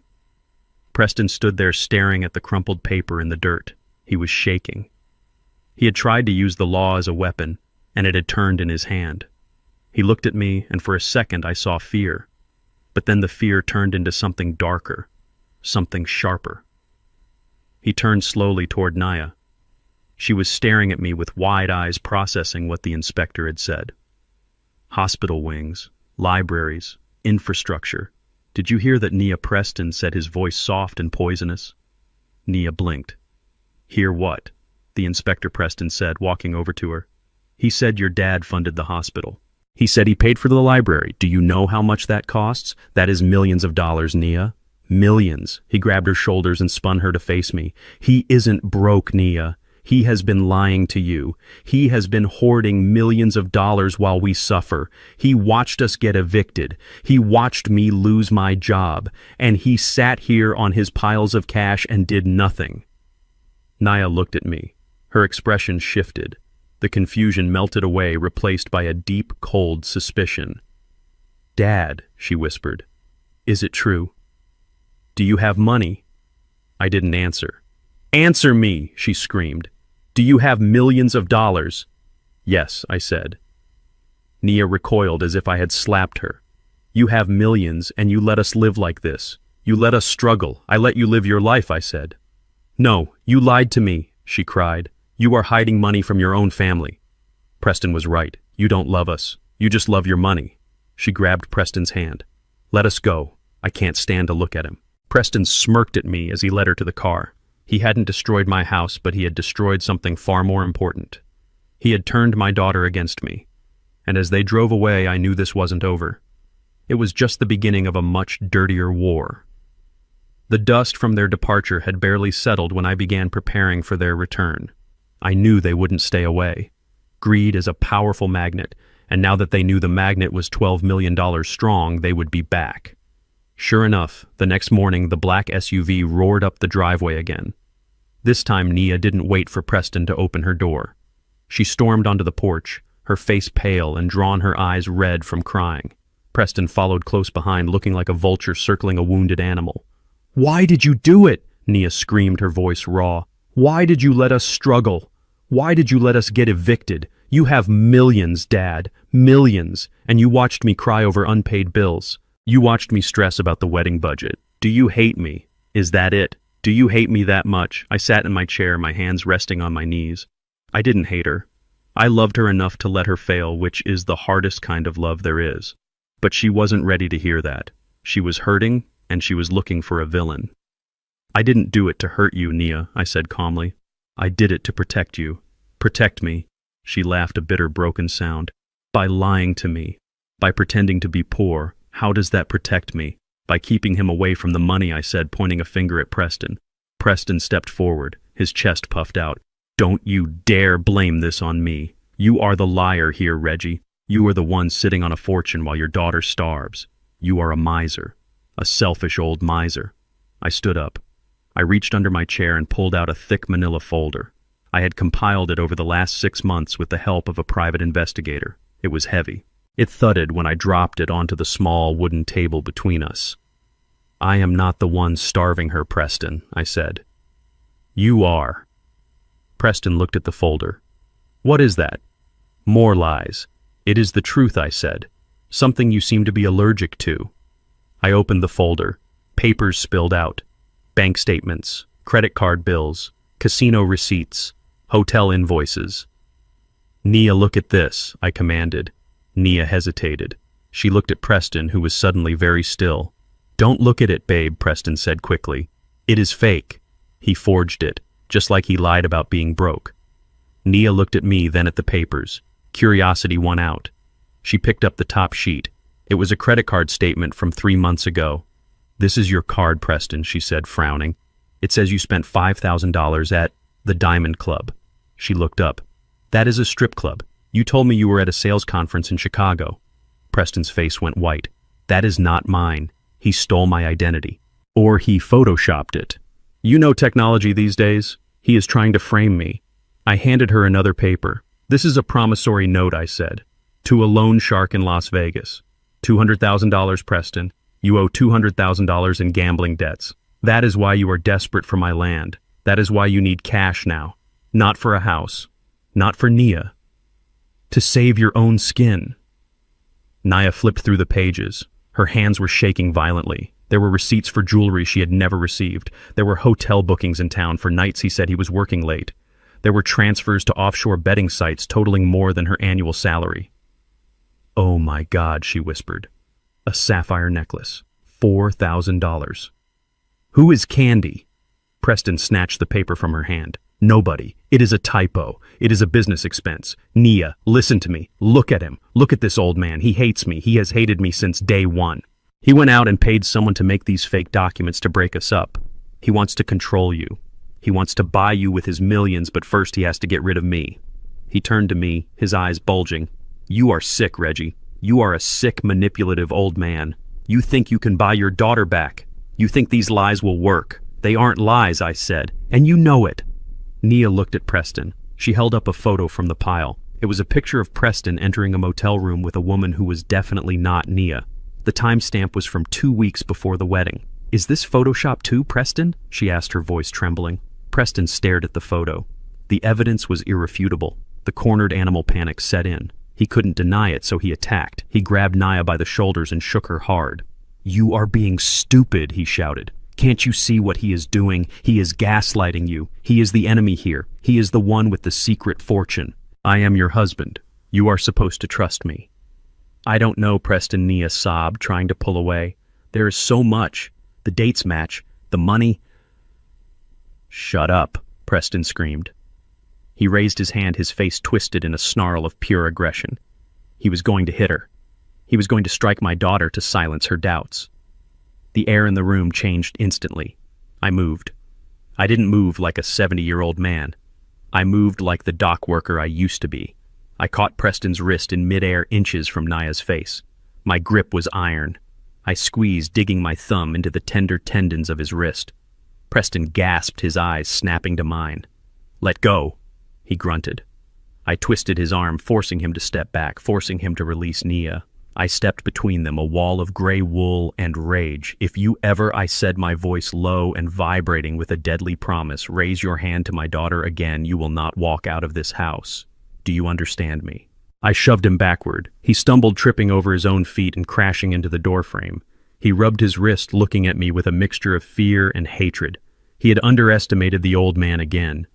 Preston stood there staring at the crumpled paper in the dirt. He was shaking. He had tried to use the law as a weapon, and it had turned in his hand. He looked at me, and for a second I saw fear. But then the fear turned into something darker, something sharper. He turned slowly toward Naya. She was staring at me with wide eyes, processing what the inspector had said. Hospital wings, libraries, infrastructure. Did you hear that Nia Preston said, his voice soft and poisonous? Nia blinked. Hear what? The Inspector Preston said, walking over to her. He said your dad funded the hospital. He said he paid for the library. Do you know how much that costs? That is millions of dollars, Nia. Millions. He grabbed her shoulders and spun her to face me. He isn't broke, Nia. He has been lying to you. He has been hoarding millions of dollars while we suffer. He watched us get evicted. He watched me lose my job. And he sat here on his piles of cash and did nothing." Nia looked at me. Her expression shifted. The confusion melted away, replaced by a deep, cold suspicion. "Dad," she whispered, "is it true? Do you have money?" I didn't answer. "Answer me," she screamed. "Do you have millions of dollars?" "Yes," I said. Nia recoiled as if I had slapped her. "You have millions, and you let us live like this. You let us struggle. I let you live your life," I said. "No, you lied to me," she cried. "You are hiding money from your own family." Preston was right. "You don't love us. You just love your money." She grabbed Preston's hand. "Let us go. I can't stand to look at him." Preston smirked at me as he led her to the car. He hadn't destroyed my house, but he had destroyed something far more important. He had turned my daughter against me. And as they drove away, I knew this wasn't over. It was just the beginning of a much dirtier war. The dust from their departure had barely settled when I began preparing for their return. I knew they wouldn't stay away. Greed is a powerful magnet, and now that they knew the magnet was $12 million strong, they would be back. Sure enough, the next morning the black SUV roared up the driveway again. This time Nia didn't wait for Preston to open her door. She stormed onto the porch, her face pale and drawn her eyes red from crying. Preston followed close behind, looking like a vulture circling a wounded animal. "Why did you do it?" Nia screamed, her voice raw. "Why did you let us struggle? Why did you let us get evicted? You have millions, Dad, millions, and you watched me cry over unpaid bills. You watched me stress about the wedding budget. Do you hate me? Is that it? Do you hate me that much?" I sat in my chair, my hands resting on my knees. I didn't hate her. I loved her enough to let her fail, which is the hardest kind of love there is. But she wasn't ready to hear that. She was hurting, and she was looking for a villain. "I didn't do it to hurt you, Nia," I said calmly. "I did it to protect you. Protect me." She laughed, a bitter, broken sound. "By lying to me. By pretending to be poor. How does that protect me?" "By keeping him away from the money," I said, pointing a finger at Preston. Preston stepped forward, his chest puffed out. "Don't you dare blame this on me. You are the liar here, Reggie. You are the one sitting on a fortune while your daughter starves. You are a miser. A selfish old miser." I stood up. I reached under my chair and pulled out a thick manila folder. I had compiled it over the last 6 months with the help of a private investigator. It was heavy. It thudded when I dropped it onto the small wooden table between us. "I am not the one starving her, Preston," I said. "You are." Preston looked at the folder. "What is that?" "More lies." "It is the truth," I said. "Something you seem to be allergic to." I opened the folder. Papers spilled out. Bank statements, credit card bills, casino receipts, hotel invoices. "Nia, look at this," I commanded. Nia hesitated. She looked at Preston, who was suddenly very still. "Don't look at it, babe," Preston said quickly. "It is fake. He forged it, just like he lied about being broke." Nia looked at me, then at the papers. Curiosity won out. She picked up the top sheet. It was a credit card statement from 3 months ago. "This is your card, Preston," she said, frowning. "It says you spent $5,000 at the Diamond Club." She looked up. "That is a strip club. You told me you were at a sales conference in Chicago." Preston's face went white. "That is not mine. He stole my identity. Or he photoshopped it. You know technology these days. He is trying to frame me." I handed her another paper. "This is a promissory note," I said, "to a loan shark in Las Vegas. $200,000, Preston. You owe $200,000 in gambling debts. That is why you are desperate for my land. That is why you need cash now. Not for a house. Not for Nia. To save your own skin." Nia flipped through the pages. Her hands were shaking violently. There were receipts for jewelry she had never received. There were hotel bookings in town for nights he said he was working late. There were transfers to offshore betting sites totaling more than her annual salary. "Oh my God," she whispered. "A sapphire necklace. $4,000. Who is Candy?" Preston snatched the paper from her hand. "Nobody. It is a typo. It is a business expense. Nia, listen to me. Look at him. Look at this old man. He hates me. He has hated me since day one. He went out and paid someone to make these fake documents to break us up. He wants to control you. He wants to buy you with his millions, but first he has to get rid of me. He turned to me, his eyes bulging. You are sick, Reggie. You are a sick, manipulative old man. You think you can buy your daughter back. You think these lies will work. They aren't lies, I said, and you know it. Nia looked at Preston. She held up a photo from the pile. It was a picture of Preston entering a motel room with a woman who was definitely not Nia. The timestamp was from 2 weeks before the wedding. Is this Photoshop too, Preston? She asked, her voice trembling. Preston stared at the photo. The evidence was irrefutable. The cornered animal panic set in. He couldn't deny it, so he attacked. He grabbed Nia by the shoulders and shook her hard. You are being stupid, he shouted. Can't you see what he is doing? He is gaslighting you. He is the enemy here. He is the one with the secret fortune. I am your husband. You are supposed to trust me. I don't know, Preston, Nia sobbed, trying to pull away. There is so much. The dates match. The money. Shut up, Preston screamed. He raised his hand, his face twisted in a snarl of pure aggression. He was going to hit her. He was going to strike my daughter to silence her doubts. The air in the room changed instantly. I moved. I didn't move like a 70-year-old man. I moved like the dock worker I used to be. I caught Preston's wrist in midair, inches from Nia's face. My grip was iron. I squeezed, digging my thumb into the tender tendons of his wrist. Preston gasped, his eyes snapping to mine. Let go, he grunted. I twisted his arm, forcing him to step back, forcing him to release Nia. I stepped between them, a wall of gray wool and rage. If you ever, I said, my voice low and vibrating with a deadly promise, raise your hand to my daughter again, you will not walk out of this house. Do you understand me? I shoved him backward. He stumbled, tripping over his own feet and crashing into the doorframe. He rubbed his wrist, looking at me with a mixture of fear and hatred. He had underestimated the old man again.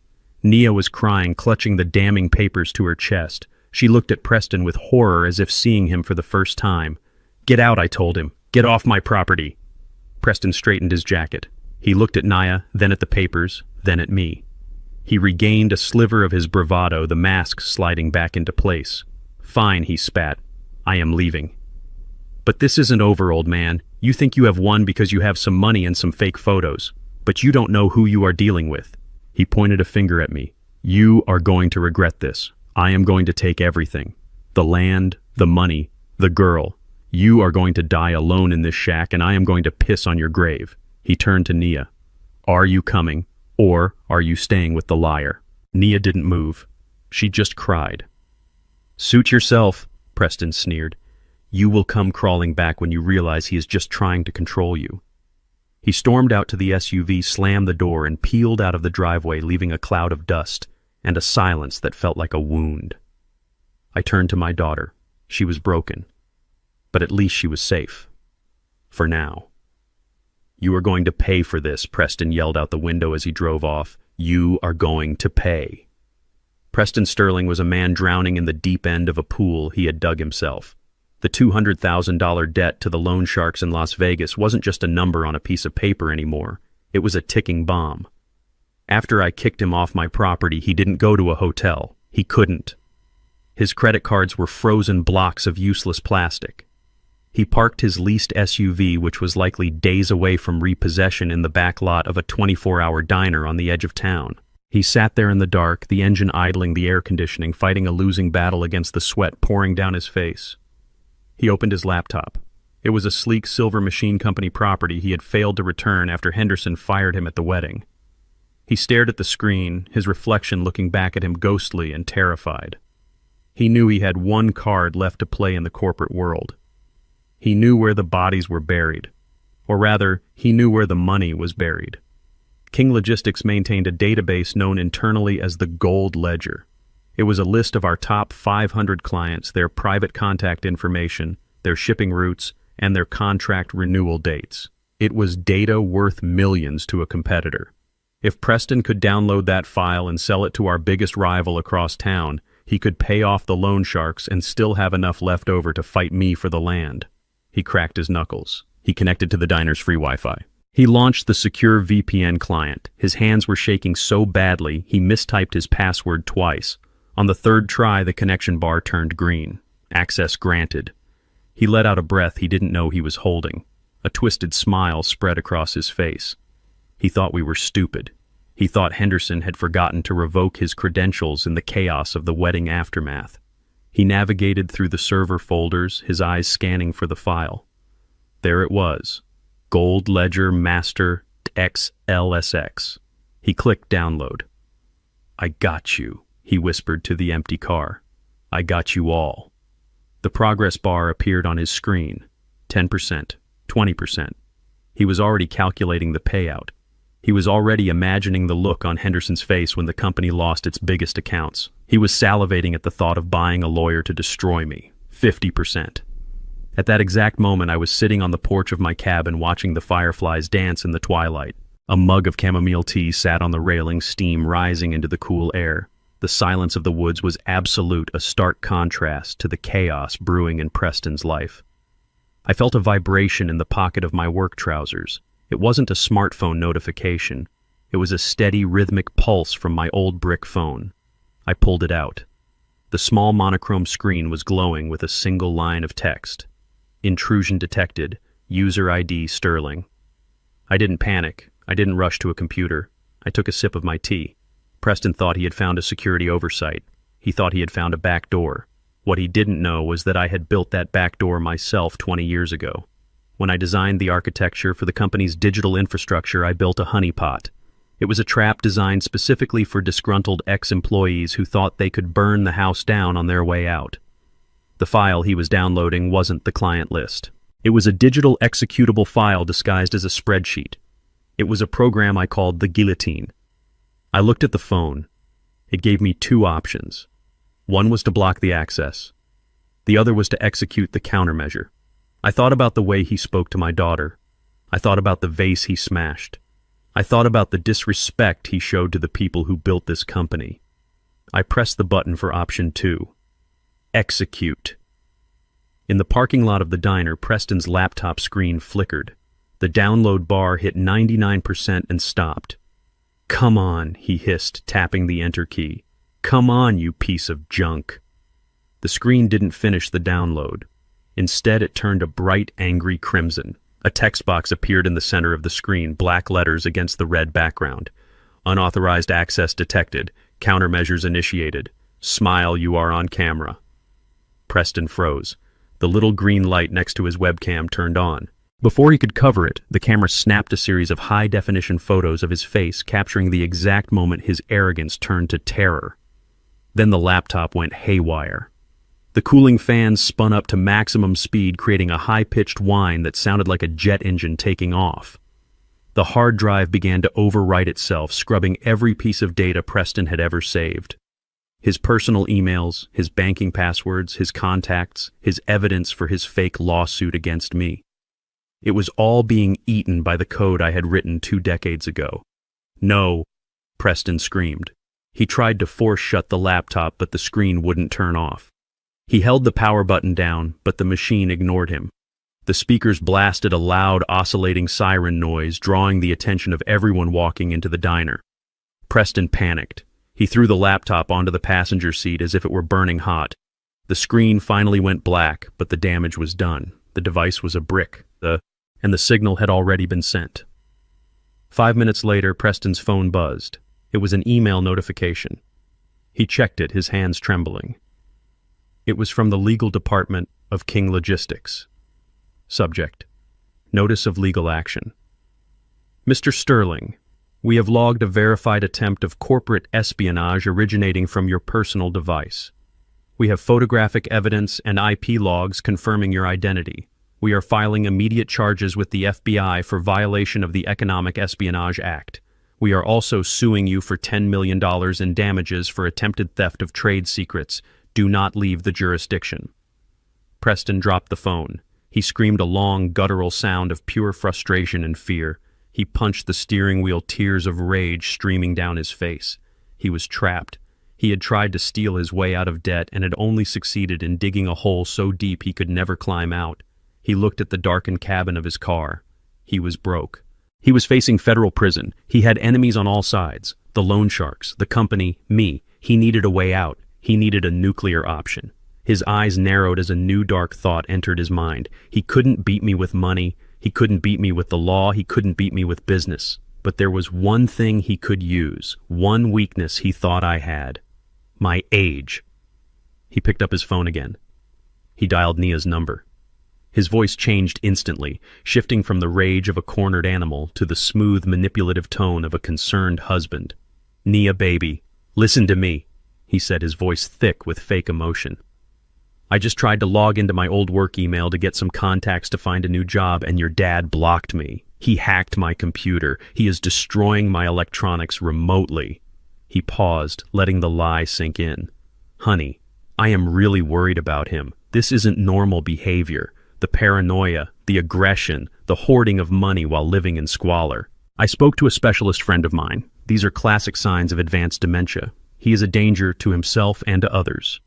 Nia was crying, clutching the damning papers to her chest. She looked at Preston with horror, as if seeing him for the first time. Get out, I told him. Get off my property. Preston straightened his jacket. He looked at Nia, then at the papers, then at me. He regained a sliver of his bravado, the mask sliding back into place. Fine, he spat. I am leaving. But this isn't over, old man. You think you have won because you have some money and some fake photos. But you don't know who you are dealing with. He pointed a finger at me. You are going to regret this. I am going to take everything. The land, the money, the girl. You are going to die alone in this shack, and I am going to piss on your grave. He turned to Nia. Are you coming, or are you staying with the liar? Nia didn't move. She just cried. Suit yourself, Preston sneered. You will come crawling back when you realize he is just trying to control you. He stormed out to the SUV, slammed the door, and peeled out of the driveway, leaving a cloud of dust and a silence that felt like a wound. I turned to my daughter. She was broken, but at least she was safe. For now. You are going to pay for this, Preston yelled out the window as he drove off. You are going to pay. Preston Sterling was a man drowning in the deep end of a pool he had dug himself. The $200,000 debt to the loan sharks in Las Vegas wasn't just a number on a piece of paper anymore. It was a ticking bomb. After I kicked him off my property, he didn't go to a hotel. He couldn't. His credit cards were frozen blocks of useless plastic. He parked his leased SUV, which was likely days away from repossession, in the back lot of a 24-hour diner on the edge of town. He sat there in the dark, the engine idling, the air conditioning, fighting a losing battle against the sweat pouring down his face. He opened his laptop. It was a sleek Silver Machine Company property he had failed to return after Henderson fired him at the wedding. He stared at the screen, his reflection looking back at him ghostly and terrified. He knew he had one card left to play in the corporate world. He knew where the bodies were buried. Or rather, he knew where the money was buried. King Logistics maintained a database known internally as the Gold Ledger. It was a list of our top 500 clients, their private contact information, their shipping routes, and their contract renewal dates. It was data worth millions to a competitor. If Preston could download that file and sell it to our biggest rival across town, he could pay off the loan sharks and still have enough left over to fight me for the land. He cracked his knuckles. He connected to the diner's free Wi-Fi. He launched the secure VPN client. His hands were shaking so badly, he mistyped his password twice. On the third try, the connection bar turned green. Access granted. He let out a breath he didn't know he was holding. A twisted smile spread across his face. He thought we were stupid. He thought Henderson had forgotten to revoke his credentials in the chaos of the wedding aftermath. He navigated through the server folders, his eyes scanning for the file. There it was. Gold Ledger Master XLSX. He clicked download. "I got you," he whispered to the empty car. "I got you all." The progress bar appeared on his screen. 10%, 20%. He was already calculating the payout. He was already imagining the look on Henderson's face when the company lost its biggest accounts. He was salivating at the thought of buying a lawyer to destroy me. 50%. At that exact moment, I was sitting on the porch of my cabin watching the fireflies dance in the twilight. A mug of chamomile tea sat on the railing, steam rising into the cool air. The silence of the woods was absolute, a stark contrast to the chaos brewing in Preston's life. I felt a vibration in the pocket of my work trousers. It wasn't a smartphone notification. It was a steady, rhythmic pulse from my old brick phone. I pulled it out. The small monochrome screen was glowing with a single line of text. "Intrusion detected. User ID Sterling." I didn't panic. I didn't rush to a computer. I took a sip of my tea. Preston thought he had found a security oversight. He thought he had found a back door. What he didn't know was that I had built that back door myself 20 years ago. When I designed the architecture for the company's digital infrastructure, I built a honeypot. It was a trap designed specifically for disgruntled ex-employees who thought they could burn the house down on their way out. The file he was downloading wasn't the client list. It was a digital executable file disguised as a spreadsheet. It was a program I called the guillotine. I looked at the phone. It gave me two options. One was to block the access. The other was to execute the countermeasure. I thought about the way he spoke to my daughter. I thought about the vase he smashed. I thought about the disrespect he showed to the people who built this company. I pressed the button for option 2. Execute. In the parking lot of the diner, Preston's laptop screen flickered. The download bar hit 99% and stopped. "Come on," he hissed, tapping the enter key. "Come on, you piece of junk." The screen didn't finish the download. Instead, it turned a bright, angry crimson. A text box appeared in the center of the screen, black letters against the red background. "Unauthorized access detected. Countermeasures initiated. Smile, you are on camera." Preston froze. The little green light next to his webcam turned on. Before he could cover it, the camera snapped a series of high-definition photos of his face, capturing the exact moment his arrogance turned to terror. Then the laptop went haywire. The cooling fans spun up to maximum speed, creating a high-pitched whine that sounded like a jet engine taking off. The hard drive began to overwrite itself, scrubbing every piece of data Preston had ever saved. His personal emails, his banking passwords, his contacts, his evidence for his fake lawsuit against me. It was all being eaten by the code I had written 2 decades ago. "No," Preston screamed. He tried to force shut the laptop, but the screen wouldn't turn off. He held the power button down, but the machine ignored him. The speakers blasted a loud, oscillating siren noise, drawing the attention of everyone walking into the diner. Preston panicked. He threw the laptop onto the passenger seat as if it were burning hot. The screen finally went black, but the damage was done. The device was a brick, and the signal had already been sent. 5 minutes later, Preston's phone buzzed. It was an email notification. He checked it, his hands trembling. It was from the legal department of King Logistics. Subject: Notice of legal action. Mr. Sterling, we have logged a verified attempt of corporate espionage originating from your personal device. We have photographic evidence and IP logs confirming your identity. We are filing immediate charges with the FBI for violation of the Economic Espionage Act. We are also suing you for $10 million in damages for attempted theft of trade secrets. Do not leave the jurisdiction. Preston dropped the phone. He screamed a long, guttural sound of pure frustration and fear. He punched the steering wheel, tears of rage streaming down his face. He was trapped. He had tried to steal his way out of debt and had only succeeded in digging a hole so deep he could never climb out. He looked at the darkened cabin of his car. He was broke. He was facing federal prison. He had enemies on all sides. The loan sharks, the company, me. He needed a way out. He needed a nuclear option. His eyes narrowed as a new dark thought entered his mind. He couldn't beat me with money. He couldn't beat me with the law. He couldn't beat me with business. But there was one thing he could use, one weakness he thought I had. My age. He picked up his phone again. He dialed Nia's number. His voice changed instantly, shifting from the rage of a cornered animal to the smooth, manipulative tone of a concerned husband. "Nia, baby, listen to me," he said, his voice thick with fake emotion. "I just tried to log into my old work email to get some contacts to find a new job, and your dad blocked me. He hacked my computer. He is destroying my electronics remotely." He paused, letting the lie sink in. "Honey, I am really worried about him. This isn't normal behavior. The paranoia, the aggression, the hoarding of money while living in squalor. I spoke to a specialist friend of mine. These are classic signs of advanced dementia. He is a danger to himself and to others."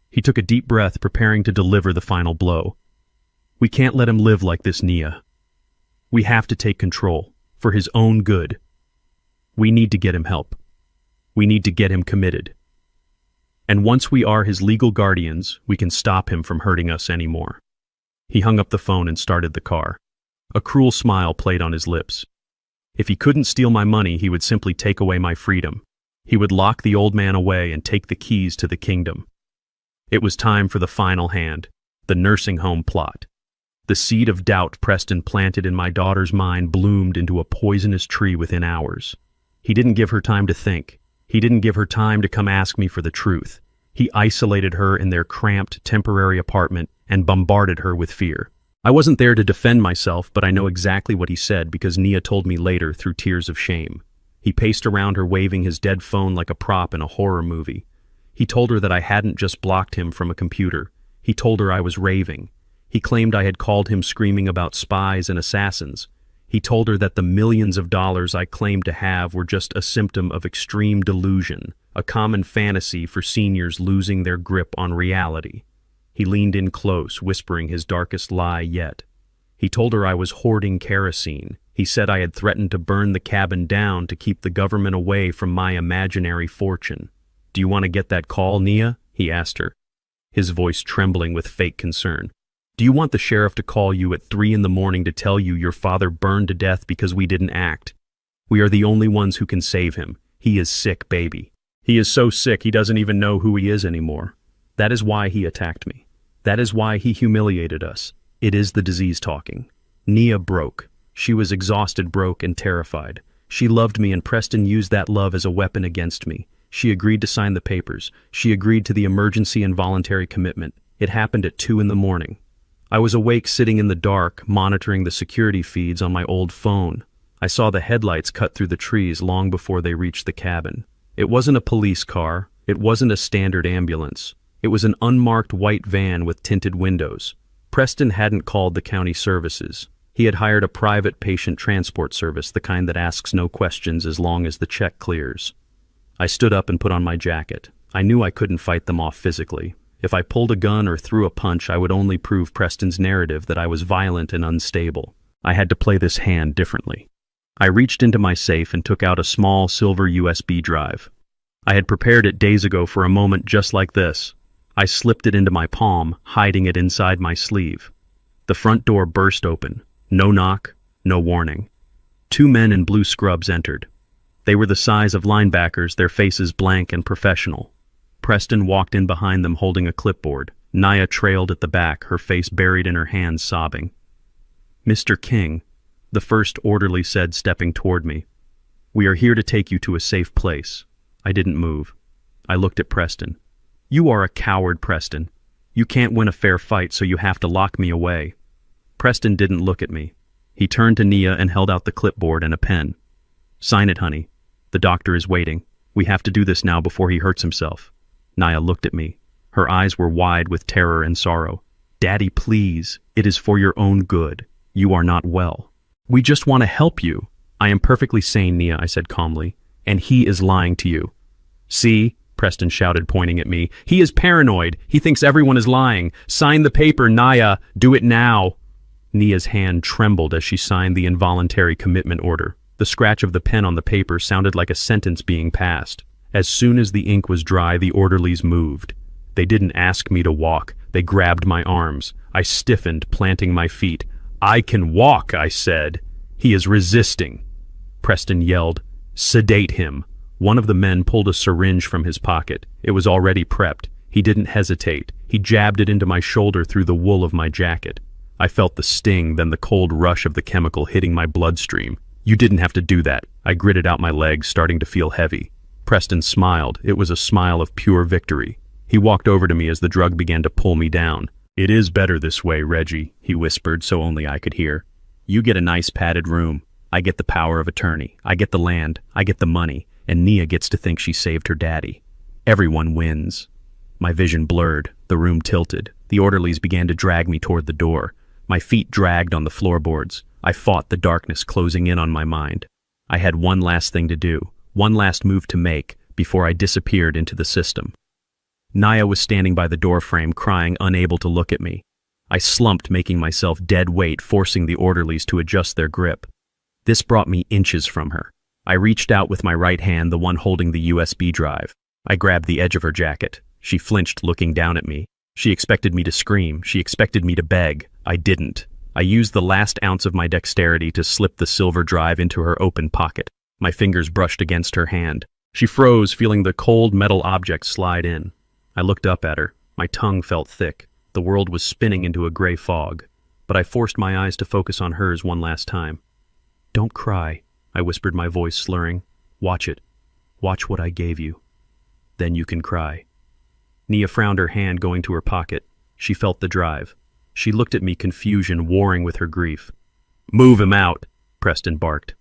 He took a deep breath, preparing to deliver the final blow. "We can't let him live like this, Nia. We have to take control, for his own good. We need to get him help. We need to get him committed. And once we are his legal guardians, we can stop him from hurting us anymore." He hung up the phone and started the car. A cruel smile played on his lips. If he couldn't steal my money, he would simply take away my freedom. He would lock the old man away and take the keys to the kingdom. It was time for the final hand, the nursing home plot. The seed of doubt Preston planted in my daughter's mind bloomed into a poisonous tree within hours. He didn't give her time to think. He didn't give her time to come ask me for the truth. He isolated her in their cramped, temporary apartment and bombarded her with fear. I wasn't there to defend myself, but I know exactly what he said because Nia told me later through tears of shame. He paced around her waving his dead phone like a prop in a horror movie. He told her that I hadn't just blocked him from a computer. He told her I was raving. He claimed I had called him screaming about spies and assassins. He told her that the millions of dollars I claimed to have were just a symptom of extreme delusion, a common fantasy for seniors losing their grip on reality. He leaned in close, whispering his darkest lie yet. He told her I was hoarding kerosene. He said I had threatened to burn the cabin down to keep the government away from my imaginary fortune. "Do you want to get that call, Nia?" he asked her, his voice trembling with fake concern. "Do you want the sheriff to call you at 3 in the morning to tell you your father burned to death because we didn't act? We are the only ones who can save him. He is sick, baby. He is so sick he doesn't even know who he is anymore. That is why he attacked me. That is why he humiliated us. It is the disease talking." Nia broke. She was exhausted, broke, and terrified. She loved me, and Preston used that love as a weapon against me. She agreed to sign the papers. She agreed to the emergency and voluntary commitment. It happened at 2 in the morning. I was awake, sitting in the dark, monitoring the security feeds on my old phone. I saw the headlights cut through the trees long before they reached the cabin. It wasn't a police car. It wasn't a standard ambulance. It was an unmarked white van with tinted windows. Preston hadn't called the county services. He had hired a private patient transport service, the kind that asks no questions as long as the check clears. I stood up and put on my jacket. I knew I couldn't fight them off physically. If I pulled a gun or threw a punch, I would only prove Preston's narrative that I was violent and unstable. I had to play this hand differently. I reached into my safe and took out a small silver USB drive. I had prepared it days ago for a moment just like this. I slipped it into my palm, hiding it inside my sleeve. The front door burst open. No knock, no warning. 2 men in blue scrubs entered. They were the size of linebackers, their faces blank and professional. Preston walked in behind them holding a clipboard. Nia trailed at the back, her face buried in her hands, sobbing. "Mr. King," the first orderly said, stepping toward me. "We are here to take you to a safe place." I didn't move. I looked at Preston. "You are a coward, Preston. You can't win a fair fight, so you have to lock me away." Preston didn't look at me. He turned to Nia and held out the clipboard and a pen. "Sign it, honey. The doctor is waiting. We have to do this now before he hurts himself." Nia looked at me. Her eyes were wide with terror and sorrow. "Daddy, please. It is for your own good. You are not well." "We just want to help you." "I am perfectly sane, Nia," I said calmly. "And he is lying to you." "See?" Preston shouted, pointing at me. "He is paranoid. He thinks everyone is lying. Sign the paper, Nia. Do it now." Nia's hand trembled as she signed the involuntary commitment order. The scratch of the pen on the paper sounded like a sentence being passed. As soon as the ink was dry, the orderlies moved. They didn't ask me to walk. They grabbed my arms. I stiffened, planting my feet. "I can walk," I said. "He is resisting." Preston yelled. "Sedate him." One of the men pulled a syringe from his pocket. It was already prepped. He didn't hesitate. He jabbed it into my shoulder through the wool of my jacket. I felt the sting, then the cold rush of the chemical hitting my bloodstream. "You didn't have to do that." I gritted out my legs, starting to feel heavy. Preston smiled. It was a smile of pure victory. He walked over to me as the drug began to pull me down. "It is better this way, Reggie," he whispered so only I could hear. "You get a nice padded room. I get the power of attorney. I get the land. I get the money. And Nia gets to think she saved her daddy. Everyone wins." My vision blurred. The room tilted. The orderlies began to drag me toward the door. My feet dragged on the floorboards. I fought the darkness closing in on my mind. I had one last thing to do, one last move to make, before I disappeared into the system. Nia was standing by the doorframe, crying, unable to look at me. I slumped, making myself dead weight, forcing the orderlies to adjust their grip. This brought me inches from her. I reached out with my right hand, the one holding the USB drive. I grabbed the edge of her jacket. She flinched, looking down at me. She expected me to scream. She expected me to beg. I didn't. I used the last ounce of my dexterity to slip the silver drive into her open pocket. My fingers brushed against her hand. She froze, feeling the cold metal object slide in. I looked up at her. My tongue felt thick. The world was spinning into a gray fog. But I forced my eyes to focus on hers one last time. "Don't cry," I whispered, my voice slurring. "Watch it. Watch what I gave you. Then you can cry." Nia frowned, her hand going to her pocket. She felt the drive. She looked at me, confusion warring with her grief. "Move him out," Preston barked.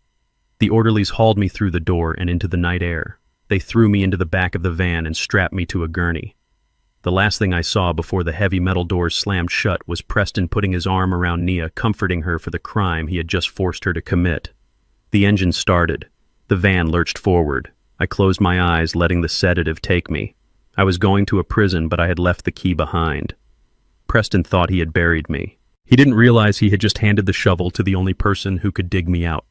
The orderlies hauled me through the door and into the night air. They threw me into the back of the van and strapped me to a gurney. The last thing I saw before the heavy metal doors slammed shut was Preston putting his arm around Nia, comforting her for the crime he had just forced her to commit. The engine started. The van lurched forward. I closed my eyes, letting the sedative take me. I was going to a prison, but I had left the key behind. Preston thought he had buried me. He didn't realize he had just handed the shovel to the only person who could dig me out.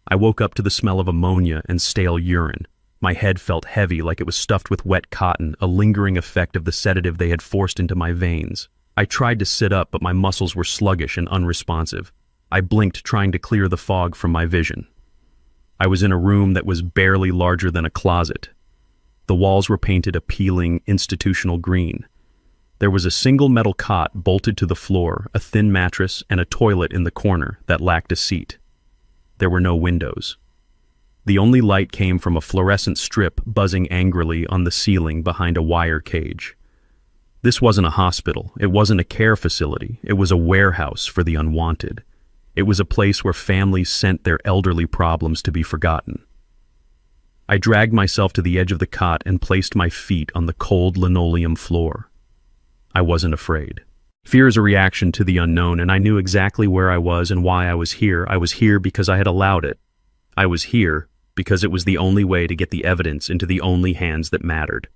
I woke up to the smell of ammonia and stale urine. My head felt heavy, like it was stuffed with wet cotton, a lingering effect of the sedative they had forced into my veins. I tried to sit up, but my muscles were sluggish and unresponsive. I blinked, trying to clear the fog from my vision. I was in a room that was barely larger than a closet. The walls were painted a peeling, institutional green. There was a single metal cot bolted to the floor, a thin mattress, and a toilet in the corner that lacked a seat. There were no windows. The only light came from a fluorescent strip buzzing angrily on the ceiling behind a wire cage. This wasn't a hospital. It wasn't a care facility. It was a warehouse for the unwanted. It was a place where families sent their elderly problems to be forgotten. I dragged myself to the edge of the cot and placed my feet on the cold linoleum floor. I wasn't afraid. Fear is a reaction to the unknown, and I knew exactly where I was and why I was here. I was here because I had allowed it. I was here because it was the only way to get the evidence into the only hands that mattered.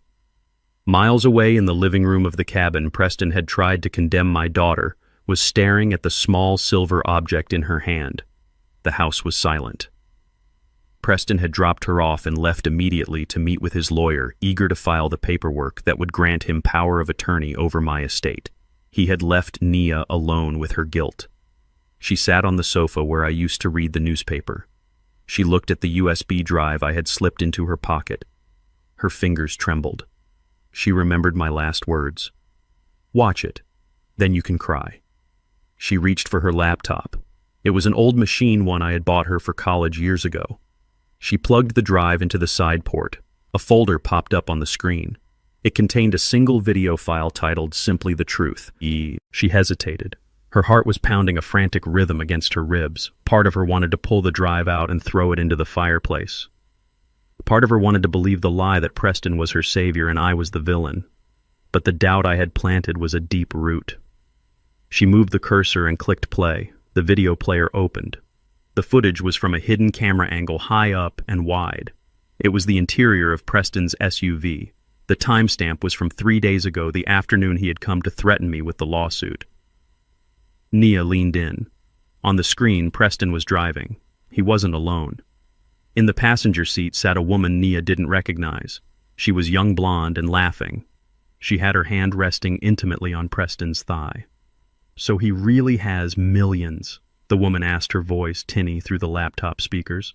Miles away in the living room of the cabin Preston had tried to condemn my daughter was staring at the small silver object in her hand. The house was silent. Preston had dropped her off and left immediately to meet with his lawyer, eager to file the paperwork that would grant him power of attorney over my estate. He had left Nia alone with her guilt. She sat on the sofa where I used to read the newspaper. She looked at the USB drive I had slipped into her pocket. Her fingers trembled. She remembered my last words. "Watch it. Then you can cry." She reached for her laptop. It was an old machine, one I had bought her for college years ago. She plugged the drive into the side port. A folder popped up on the screen. It contained a single video file titled Simply the Truth. She hesitated. Her heart was pounding a frantic rhythm against her ribs. Part of her wanted to pull the drive out and throw it into the fireplace. Part of her wanted to believe the lie that Preston was her savior and I was the villain. But the doubt I had planted was a deep root. She moved the cursor and clicked play. The video player opened. The footage was from a hidden camera angle high up and wide. It was the interior of Preston's SUV. The timestamp was from 3 days ago, the afternoon he had come to threaten me with the lawsuit. Nia leaned in. On the screen, Preston was driving. He wasn't alone. In the passenger seat sat a woman Nia didn't recognize. She was young, blonde, and laughing. She had her hand resting intimately on Preston's thigh. "So he really has millions?" the woman asked, her voice tinny through the laptop speakers.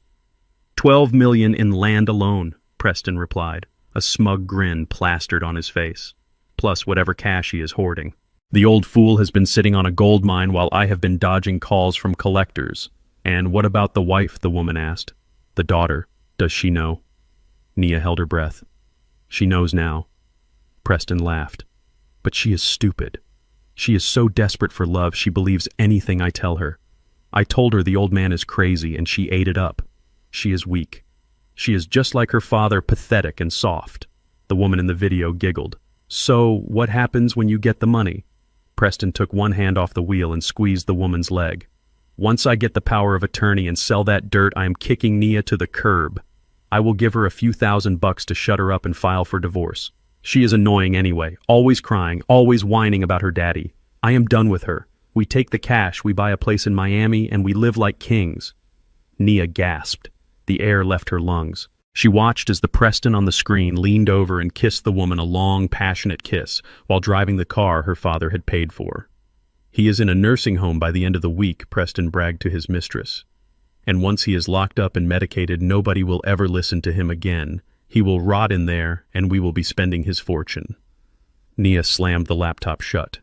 $12 million in land alone, Preston replied, a smug grin plastered on his face, plus whatever cash he is hoarding. The old fool has been sitting on a gold mine while I have been dodging calls from collectors. And what about the wife, the woman asked. The daughter, does she know? Nia held her breath. She knows now. Preston laughed. But she is stupid. She is so desperate for love she believes anything I tell her. I told her the old man is crazy and she ate it up. She is weak. She is just like her father, pathetic and soft. The woman in the video giggled. So, what happens when you get the money? Preston took one hand off the wheel and squeezed the woman's leg. Once I get the power of attorney and sell that dirt, I am kicking Nia to the curb. I will give her a few $1,000 to shut her up and file for divorce. She is annoying anyway, always crying, always whining about her daddy. I am done with her. We take the cash, we buy a place in Miami, and we live like kings. Nia gasped. The air left her lungs. She watched as the Preston on the screen leaned over and kissed the woman a long, passionate kiss while driving the car her father had paid for. He is in a nursing home by the end of the week, Preston bragged to his mistress. And once he is locked up and medicated, nobody will ever listen to him again. He will rot in there, and we will be spending his fortune. Nia slammed the laptop shut.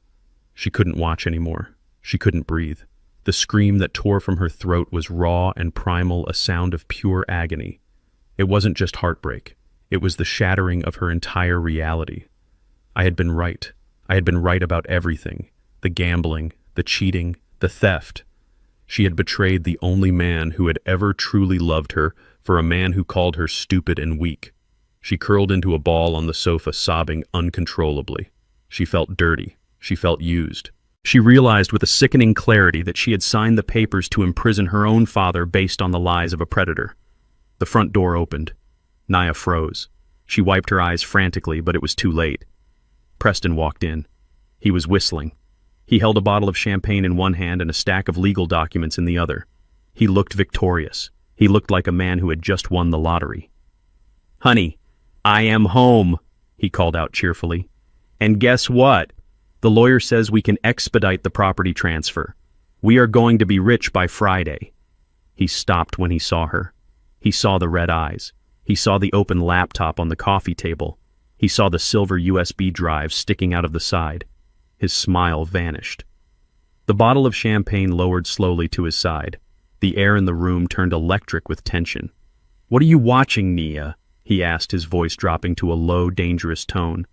She couldn't watch anymore. She couldn't breathe. The scream that tore from her throat was raw and primal, a sound of pure agony. It wasn't just heartbreak. It was the shattering of her entire reality. I had been right. I had been right about everything. The gambling, the cheating, the theft. She had betrayed the only man who had ever truly loved her for a man who called her stupid and weak. She curled into a ball on the sofa, sobbing uncontrollably. She felt dirty. She felt used. She realized with a sickening clarity that she had signed the papers to imprison her own father based on the lies of a predator. The front door opened. Nia froze. She wiped her eyes frantically, but it was too late. Preston walked in. He was whistling. He held a bottle of champagne in one hand and a stack of legal documents in the other. He looked victorious. He looked like a man who had just won the lottery. "Honey, I am home," he called out cheerfully. "And guess what? The lawyer says we can expedite the property transfer. We are going to be rich by Friday." He stopped when he saw her. He saw the red eyes. He saw the open laptop on the coffee table. He saw the silver USB drive sticking out of the side. His smile vanished. The bottle of champagne lowered slowly to his side. The air in the room turned electric with tension. "What are you watching, Nia?" he asked, his voice dropping to a low, dangerous tone.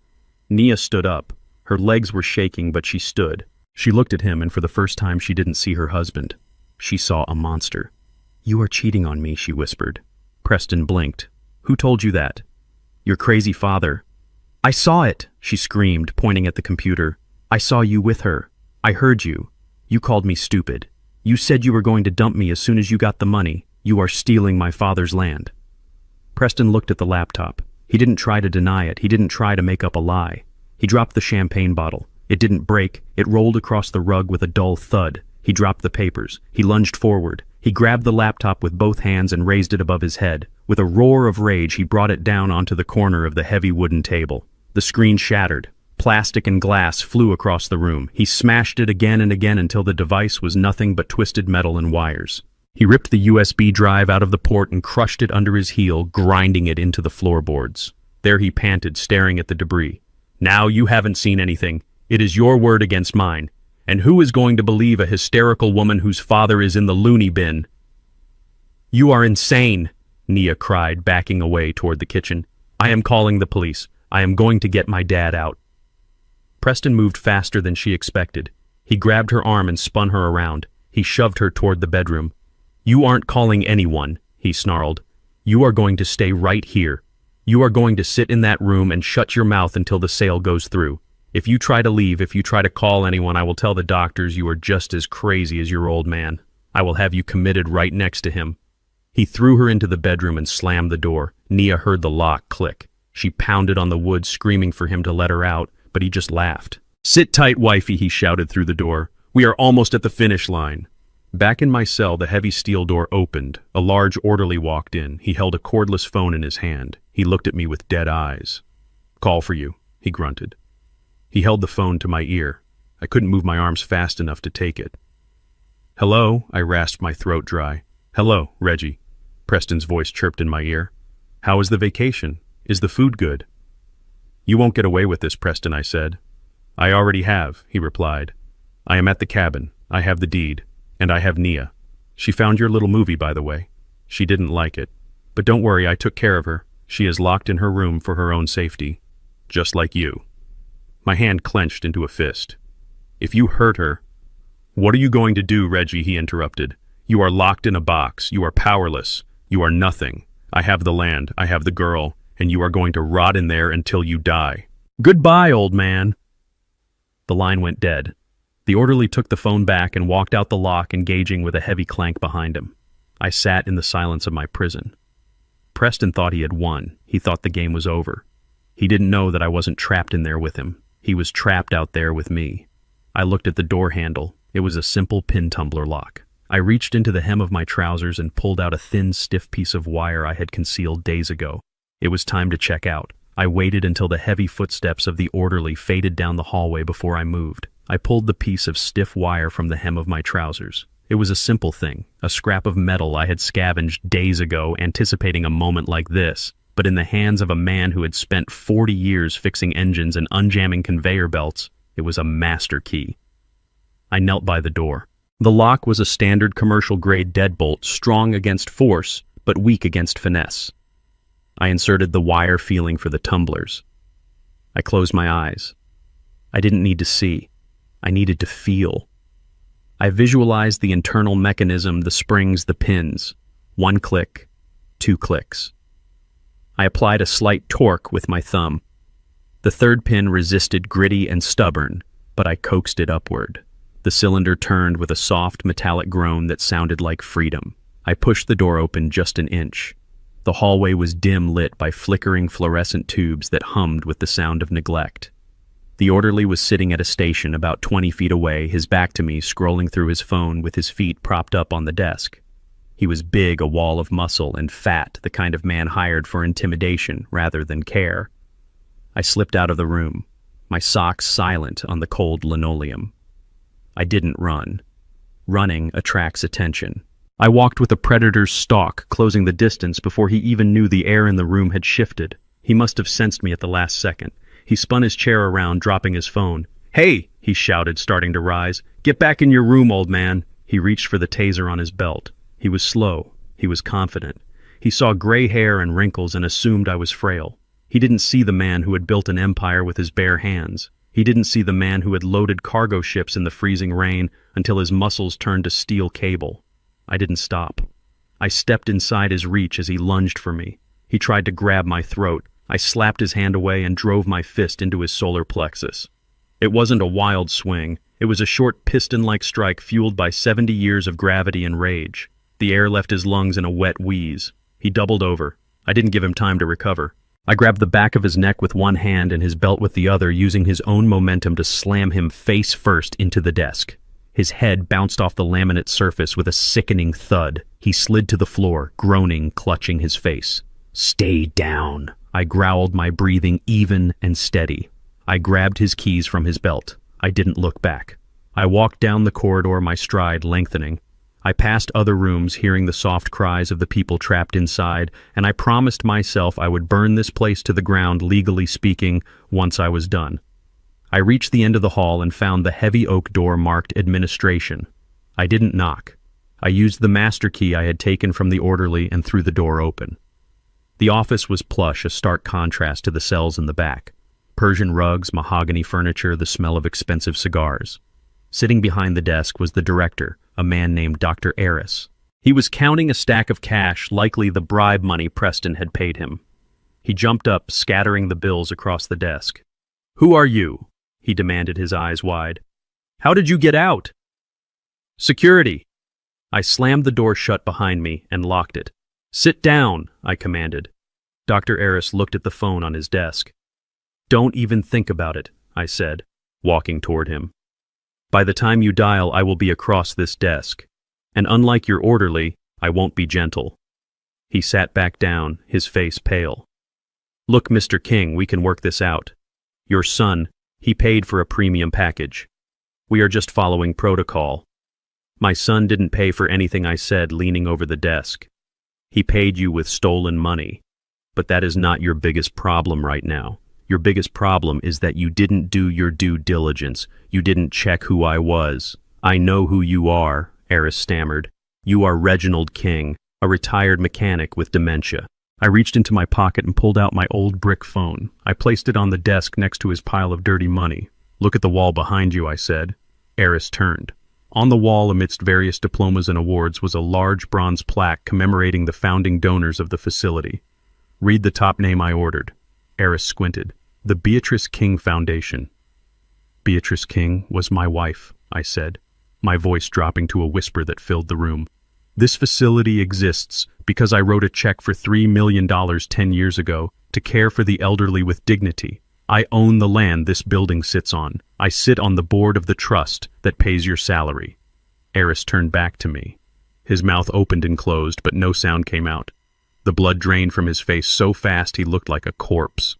Nia stood up. Her legs were shaking, but she stood. She looked at him, and for the first time she didn't see her husband. She saw a monster. "You are cheating on me," she whispered. Preston blinked. "Who told you that?" "Your crazy father." "I saw it," she screamed, pointing at the computer. "I saw you with her. I heard you. You called me stupid. You said you were going to dump me as soon as you got the money. You are stealing my father's land." Preston looked at the laptop. He didn't try to deny it. He didn't try to make up a lie. He dropped the champagne bottle. It didn't break. It rolled across the rug with a dull thud. He dropped the papers. He lunged forward. He grabbed the laptop with both hands and raised it above his head. With a roar of rage, he brought it down onto the corner of the heavy wooden table. The screen shattered. Plastic and glass flew across the room. He smashed it again and again until the device was nothing but twisted metal and wires. He ripped the USB drive out of the port and crushed it under his heel, grinding it into the floorboards. There he panted, staring at the debris. "Now you haven't seen anything. It is your word against mine. And who is going to believe a hysterical woman whose father is in the loony bin?" "You are insane," Nia cried, backing away toward the kitchen. "I am calling the police. I am going to get my dad out." Preston moved faster than she expected. He grabbed her arm and spun her around. He shoved her toward the bedroom. "You aren't calling anyone," he snarled. "You are going to stay right here. You are going to sit in that room and shut your mouth until the sale goes through. If you try to leave, if you try to call anyone, I will tell the doctors you are just as crazy as your old man. I will have you committed right next to him." He threw her into the bedroom and slammed the door. Nia heard the lock click. She pounded on the wood, screaming for him to let her out, but he just laughed. "Sit tight, wifey," he shouted through the door. "We are almost at the finish line." Back in my cell, the heavy steel door opened. A large orderly walked in. He held a cordless phone in his hand. He looked at me with dead eyes. "Call for you," he grunted. He held the phone to my ear. I couldn't move my arms fast enough to take it. "Hello?" I rasped, my throat dry. "Hello, Reggie." Preston's voice chirped in my ear. How is the vacation? Is the food good? You won't get away with this, Preston, I said. I already have, he replied. I am at the cabin. I have the deed. And I have Nia. She found your little movie, by the way. She didn't like it. But don't worry, I took care of her. She is locked in her room for her own safety. Just like you. My hand clenched into a fist. If you hurt her... What are you going to do, Reggie? He interrupted. You are locked in a box. You are powerless. You are nothing. I have the land. I have the girl. And you are going to rot in there until you die. Goodbye, old man. The line went dead. The orderly took the phone back and walked out the lock, engaging with a heavy clank behind him. I sat in the silence of my prison. Preston thought he had won. He thought the game was over. He didn't know that I wasn't trapped in there with him. He was trapped out there with me. I looked at the door handle. It was a simple pin tumbler lock. I reached into the hem of my trousers and pulled out a thin, stiff piece of wire I had concealed days ago. It was time to check out. I waited until the heavy footsteps of the orderly faded down the hallway before I moved. I pulled the piece of stiff wire from the hem of my trousers. It was a simple thing, a scrap of metal I had scavenged days ago, anticipating a moment like this, but in the hands of a man who had spent 40 years fixing engines and unjamming conveyor belts, it was a master key. I knelt by the door. The lock was a standard commercial-grade deadbolt, strong against force, but weak against finesse. I inserted the wire feeling for the tumblers. I closed my eyes. I didn't need to see. I needed to feel. I visualized the internal mechanism, the springs, the pins. 1 click, 2 clicks. I applied a slight torque with my thumb. The third pin resisted, gritty and stubborn, but I coaxed it upward. The cylinder turned with a soft metallic groan that sounded like freedom. I pushed the door open just an inch. The hallway was dim lit by flickering fluorescent tubes that hummed with the sound of neglect. The orderly was sitting at a station about 20 feet away, his back to me, scrolling through his phone with his feet propped up on the desk. He was big, a wall of muscle, and fat, the kind of man hired for intimidation rather than care. I slipped out of the room, my socks silent on the cold linoleum. I didn't run. Running attracts attention. I walked with a predator's stalk, closing the distance before he even knew the air in the room had shifted. He must have sensed me at the last second. He spun his chair around, dropping his phone. "Hey!" he shouted, starting to rise. "Get back in your room, old man!" He reached for the taser on his belt. He was slow. He was confident. He saw gray hair and wrinkles and assumed I was frail. He didn't see the man who had built an empire with his bare hands. He didn't see the man who had loaded cargo ships in the freezing rain until his muscles turned to steel cable. I didn't stop. I stepped inside his reach as he lunged for me. He tried to grab my throat. I slapped his hand away and drove my fist into his solar plexus. It wasn't a wild swing. It was a short piston-like strike fueled by 70 years of gravity and rage. The air left his lungs in a wet wheeze. He doubled over. I didn't give him time to recover. I grabbed the back of his neck with one hand and his belt with the other, using his own momentum to slam him face first into the desk. His head bounced off the laminate surface with a sickening thud. He slid to the floor, groaning, clutching his face. "Stay down," I growled, my breathing even and steady. I grabbed his keys from his belt. I didn't look back. I walked down the corridor, my stride lengthening. I passed other rooms, hearing the soft cries of the people trapped inside, and I promised myself I would burn this place to the ground, legally speaking, once I was done. I reached the end of the hall and found the heavy oak door marked Administration. I didn't knock. I used the master key I had taken from the orderly and threw the door open. The office was plush, a stark contrast to the cells in the back. Persian rugs, mahogany furniture, the smell of expensive cigars. Sitting behind the desk was the director, a man named Dr. Eris. He was counting a stack of cash, likely the bribe money Preston had paid him. He jumped up, scattering the bills across the desk. "Who are you?" he demanded, his eyes wide. "How did you get out?" "Security." I slammed the door shut behind me and locked it. "Sit down," I commanded. Dr. Eris looked at the phone on his desk. "Don't even think about it," I said, walking toward him. "By the time you dial, I will be across this desk. And unlike your orderly, I won't be gentle." He sat back down, his face pale. "Look, Mr. King, we can work this out. Your son, he paid for a premium package. We are just following protocol." My son didn't pay for anything, I said, leaning over the desk. He paid you with stolen money. But that is not your biggest problem right now. Your biggest problem is that you didn't do your due diligence. You didn't check who I was. I know who you are, Eris stammered. You are Reginald King, a retired mechanic with dementia. I reached into my pocket and pulled out my old brick phone. I placed it on the desk next to his pile of dirty money. Look at the wall behind you, I said. Eris turned. On the wall, amidst various diplomas and awards, was a large bronze plaque commemorating the founding donors of the facility. Read the top name I ordered. Eris squinted. The Beatrice King Foundation. Beatrice King was my wife, I said, my voice dropping to a whisper that filled the room. This facility exists because I wrote a check for $3 million 10 years ago to care for the elderly with dignity. I own the land this building sits on. I sit on the board of the trust that pays your salary. Eris turned back to me. His mouth opened and closed, but no sound came out. The blood drained from his face so fast he looked like a corpse.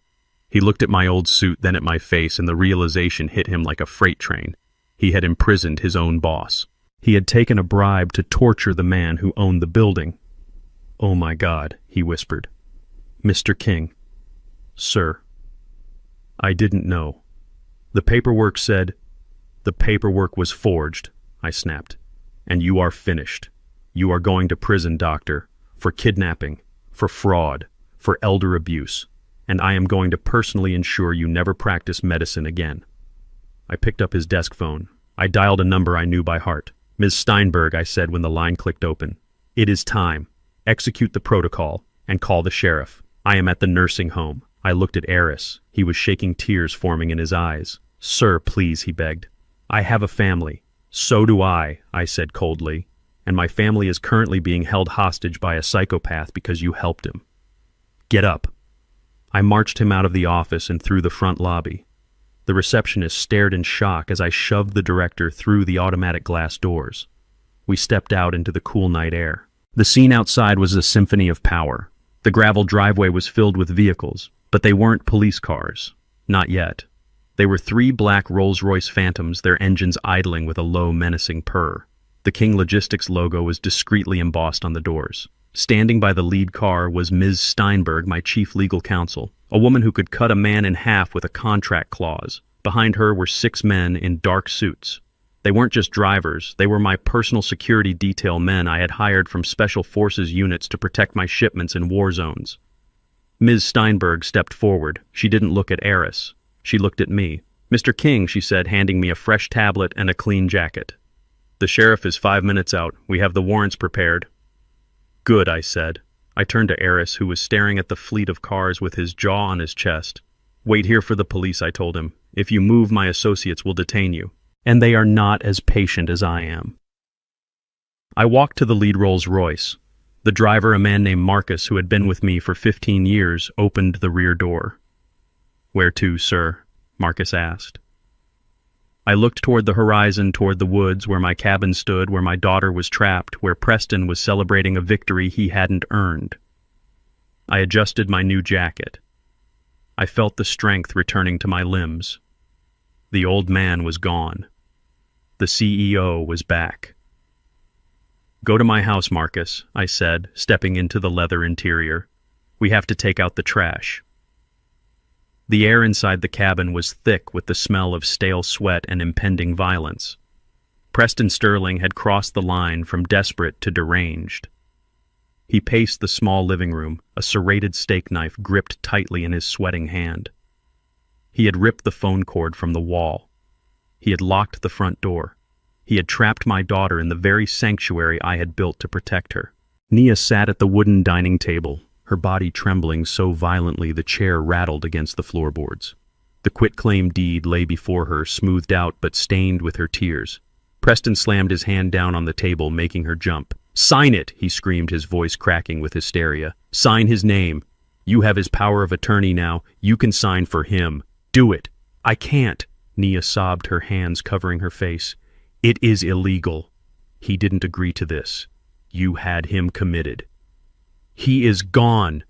He looked at my old suit, then at my face, and the realization hit him like a freight train. He had imprisoned his own boss. He had taken a bribe to torture the man who owned the building. "Oh my God," he whispered. "Mr. King." "Sir." "I didn't know. The paperwork said—" "The paperwork was forged," I snapped. "And you are finished. You are going to prison, doctor, for kidnapping, for fraud, for elder abuse, and I am going to personally ensure you never practice medicine again." I picked up his desk phone. I dialed a number I knew by heart. "Ms. Steinberg," I said when the line clicked open. "It is time. Execute the protocol and call the sheriff. I am at the nursing home." I looked at Eris. He was shaking, tears forming in his eyes. "Sir, please," he begged. "I have a family." "So do I said coldly. "And my family is currently being held hostage by a psychopath because you helped him. Get up." I marched him out of the office and through the front lobby. The receptionist stared in shock as I shoved the director through the automatic glass doors. We stepped out into the cool night air. The scene outside was a symphony of power. The gravel driveway was filled with vehicles, but they weren't police cars. Not yet. They were 3 black Rolls-Royce Phantoms, their engines idling with a low, menacing purr. The King Logistics logo was discreetly embossed on the doors. Standing by the lead car was Ms. Steinberg, my chief legal counsel, a woman who could cut a man in half with a contract clause. Behind her were 6 men in dark suits. They weren't just drivers, they were my personal security detail men I had hired from Special Forces units to protect my shipments in war zones. Ms. Steinberg stepped forward. She didn't look at Eris. She looked at me. "Mr. King," she said, handing me a fresh tablet and a clean jacket. "The sheriff is 5 minutes out. We have the warrants prepared." "Good," I said. I turned to Eris, who was staring at the fleet of cars with his jaw on his chest. "Wait here for the police," I told him. "If you move, my associates will detain you. And they are not as patient as I am." I walked to the lead Rolls-Royce. The driver, a man named Marcus, who had been with me for 15 years, opened the rear door. "Where to, sir?" Marcus asked. I looked toward the horizon, toward the woods, where my cabin stood, where my daughter was trapped, where Preston was celebrating a victory he hadn't earned. I adjusted my new jacket. I felt the strength returning to my limbs. The old man was gone. The CEO was back. "Go to my house, Marcus," I said, stepping into the leather interior. "We have to take out the trash." The air inside the cabin was thick with the smell of stale sweat and impending violence. Preston Sterling had crossed the line from desperate to deranged. He paced the small living room, a serrated steak knife gripped tightly in his sweating hand. He had ripped the phone cord from the wall. He had locked the front door. He had trapped my daughter in the very sanctuary I had built to protect her. Nia sat at the wooden dining table, her body trembling so violently the chair rattled against the floorboards. The quitclaim deed lay before her, smoothed out but stained with her tears. Preston slammed his hand down on the table, making her jump. "Sign it!" he screamed, his voice cracking with hysteria. "Sign his name. You have his power of attorney now. You can sign for him. Do it." "I can't," Nia sobbed, her hands covering her face. "It is illegal. He didn't agree to this. You had him committed." "He is gone,"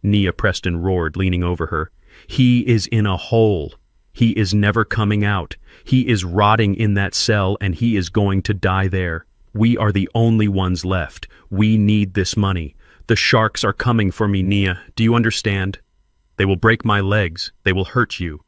Nia Preston roared, leaning over her. "He is in a hole. He is never coming out. He is rotting in that cell, and he is going to die there. We are the only ones left. We need this money. The sharks are coming for me, Nia. Do you understand? They will break my legs. They will hurt you.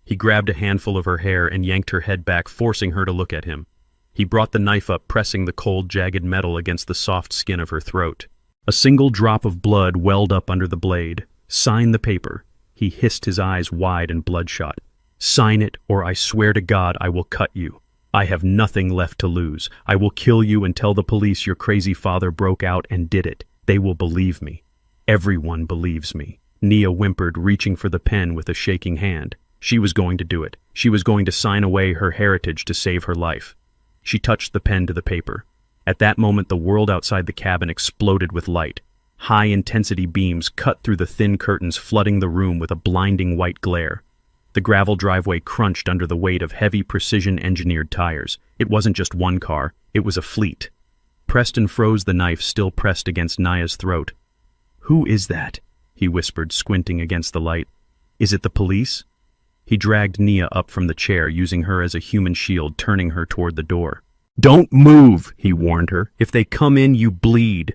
He grabbed a handful of her hair and yanked her head back, forcing her to look at him. He brought the knife up, pressing the cold, jagged metal against the soft skin of her throat. A single drop of blood welled up under the blade. Sign the paper. He hissed, his eyes wide and bloodshot. Sign it, or I swear to God I will cut you. I have nothing left to lose. I will kill you and tell the police your crazy father broke out and did it. They will believe me. Everyone believes me. Nia whimpered, reaching for the pen with a shaking hand. She was going to do it. She was going to sign away her heritage to save her life. She touched the pen to the paper. At that moment, the world outside the cabin exploded with light. High-intensity beams cut through the thin curtains, flooding the room with a blinding white glare. The gravel driveway crunched under the weight of heavy, precision-engineered tires. It wasn't just one car, it was a fleet. Preston froze, the knife still pressed against Nia's throat. "Who is that?" he whispered, squinting against the light. "Is it the police?" He dragged Nia up from the chair, using her as a human shield, turning her toward the door. "Don't move," he warned her. "If they come in, you bleed."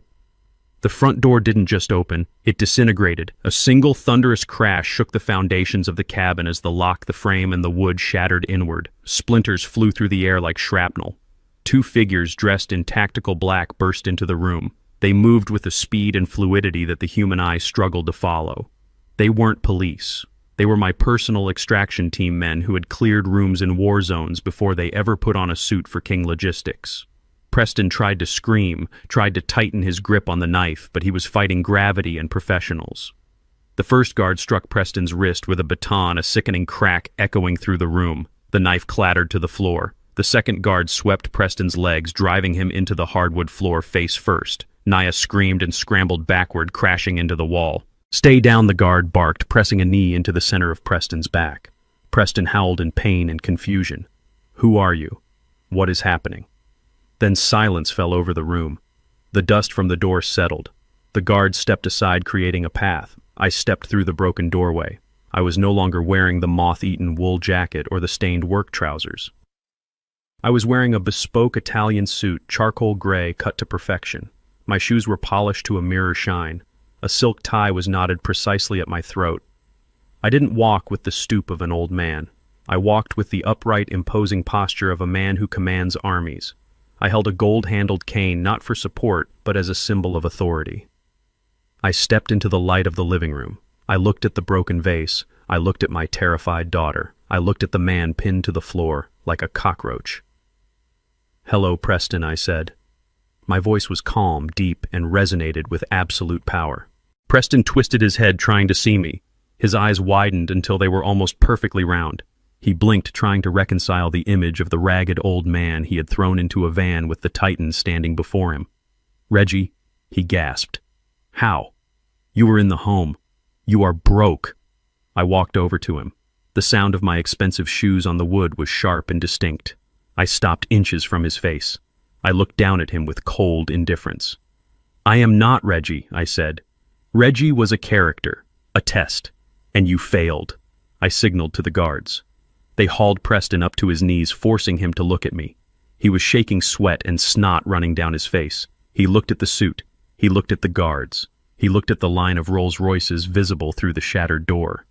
The front door didn't just open, it disintegrated. A single thunderous crash shook the foundations of the cabin as the lock, the frame, and the wood shattered inward. Splinters flew through the air like shrapnel. Two figures dressed in tactical black burst into the room. They moved with a speed and fluidity that the human eye struggled to follow. They weren't police. They were my personal extraction team men who had cleared rooms in war zones before they ever put on a suit for King Logistics. Preston tried to scream, tried to tighten his grip on the knife, but he was fighting gravity and professionals. The first guard struck Preston's wrist with a baton, a sickening crack echoing through the room. The knife clattered to the floor. The second guard swept Preston's legs, driving him into the hardwood floor face first. Nia screamed and scrambled backward, crashing into the wall. "Stay down," the guard barked, pressing a knee into the center of Preston's back. Preston howled in pain and confusion. "Who are you? What is happening?" Then silence fell over the room. The dust from the door settled. The guard stepped aside, creating a path. I stepped through the broken doorway. I was no longer wearing the moth-eaten wool jacket or the stained work trousers. I was wearing a bespoke Italian suit, charcoal gray, cut to perfection. My shoes were polished to a mirror shine. A silk tie was knotted precisely at my throat. I didn't walk with the stoop of an old man. I walked with the upright, imposing posture of a man who commands armies. I held a gold-handled cane not for support, but as a symbol of authority. I stepped into the light of the living room. I looked at the broken vase. I looked at my terrified daughter. I looked at the man pinned to the floor, like a cockroach. "Hello, Preston," I said. My voice was calm, deep, and resonated with absolute power. Preston twisted his head, trying to see me. His eyes widened until they were almost perfectly round. He blinked, trying to reconcile the image of the ragged old man he had thrown into a van with the Titan standing before him. "Reggie," he gasped. "How? You were in the home. You are broke." I walked over to him. The sound of my expensive shoes on the wood was sharp and distinct. I stopped inches from his face. I looked down at him with cold indifference. "I am not Reggie," I said. "Reggie was a character, a test, and you failed." I signaled to the guards. They hauled Preston up to his knees, forcing him to look at me. He was shaking, sweat and snot running down his face. He looked at the suit. He looked at the guards. He looked at the line of Rolls-Royces visible through the shattered door.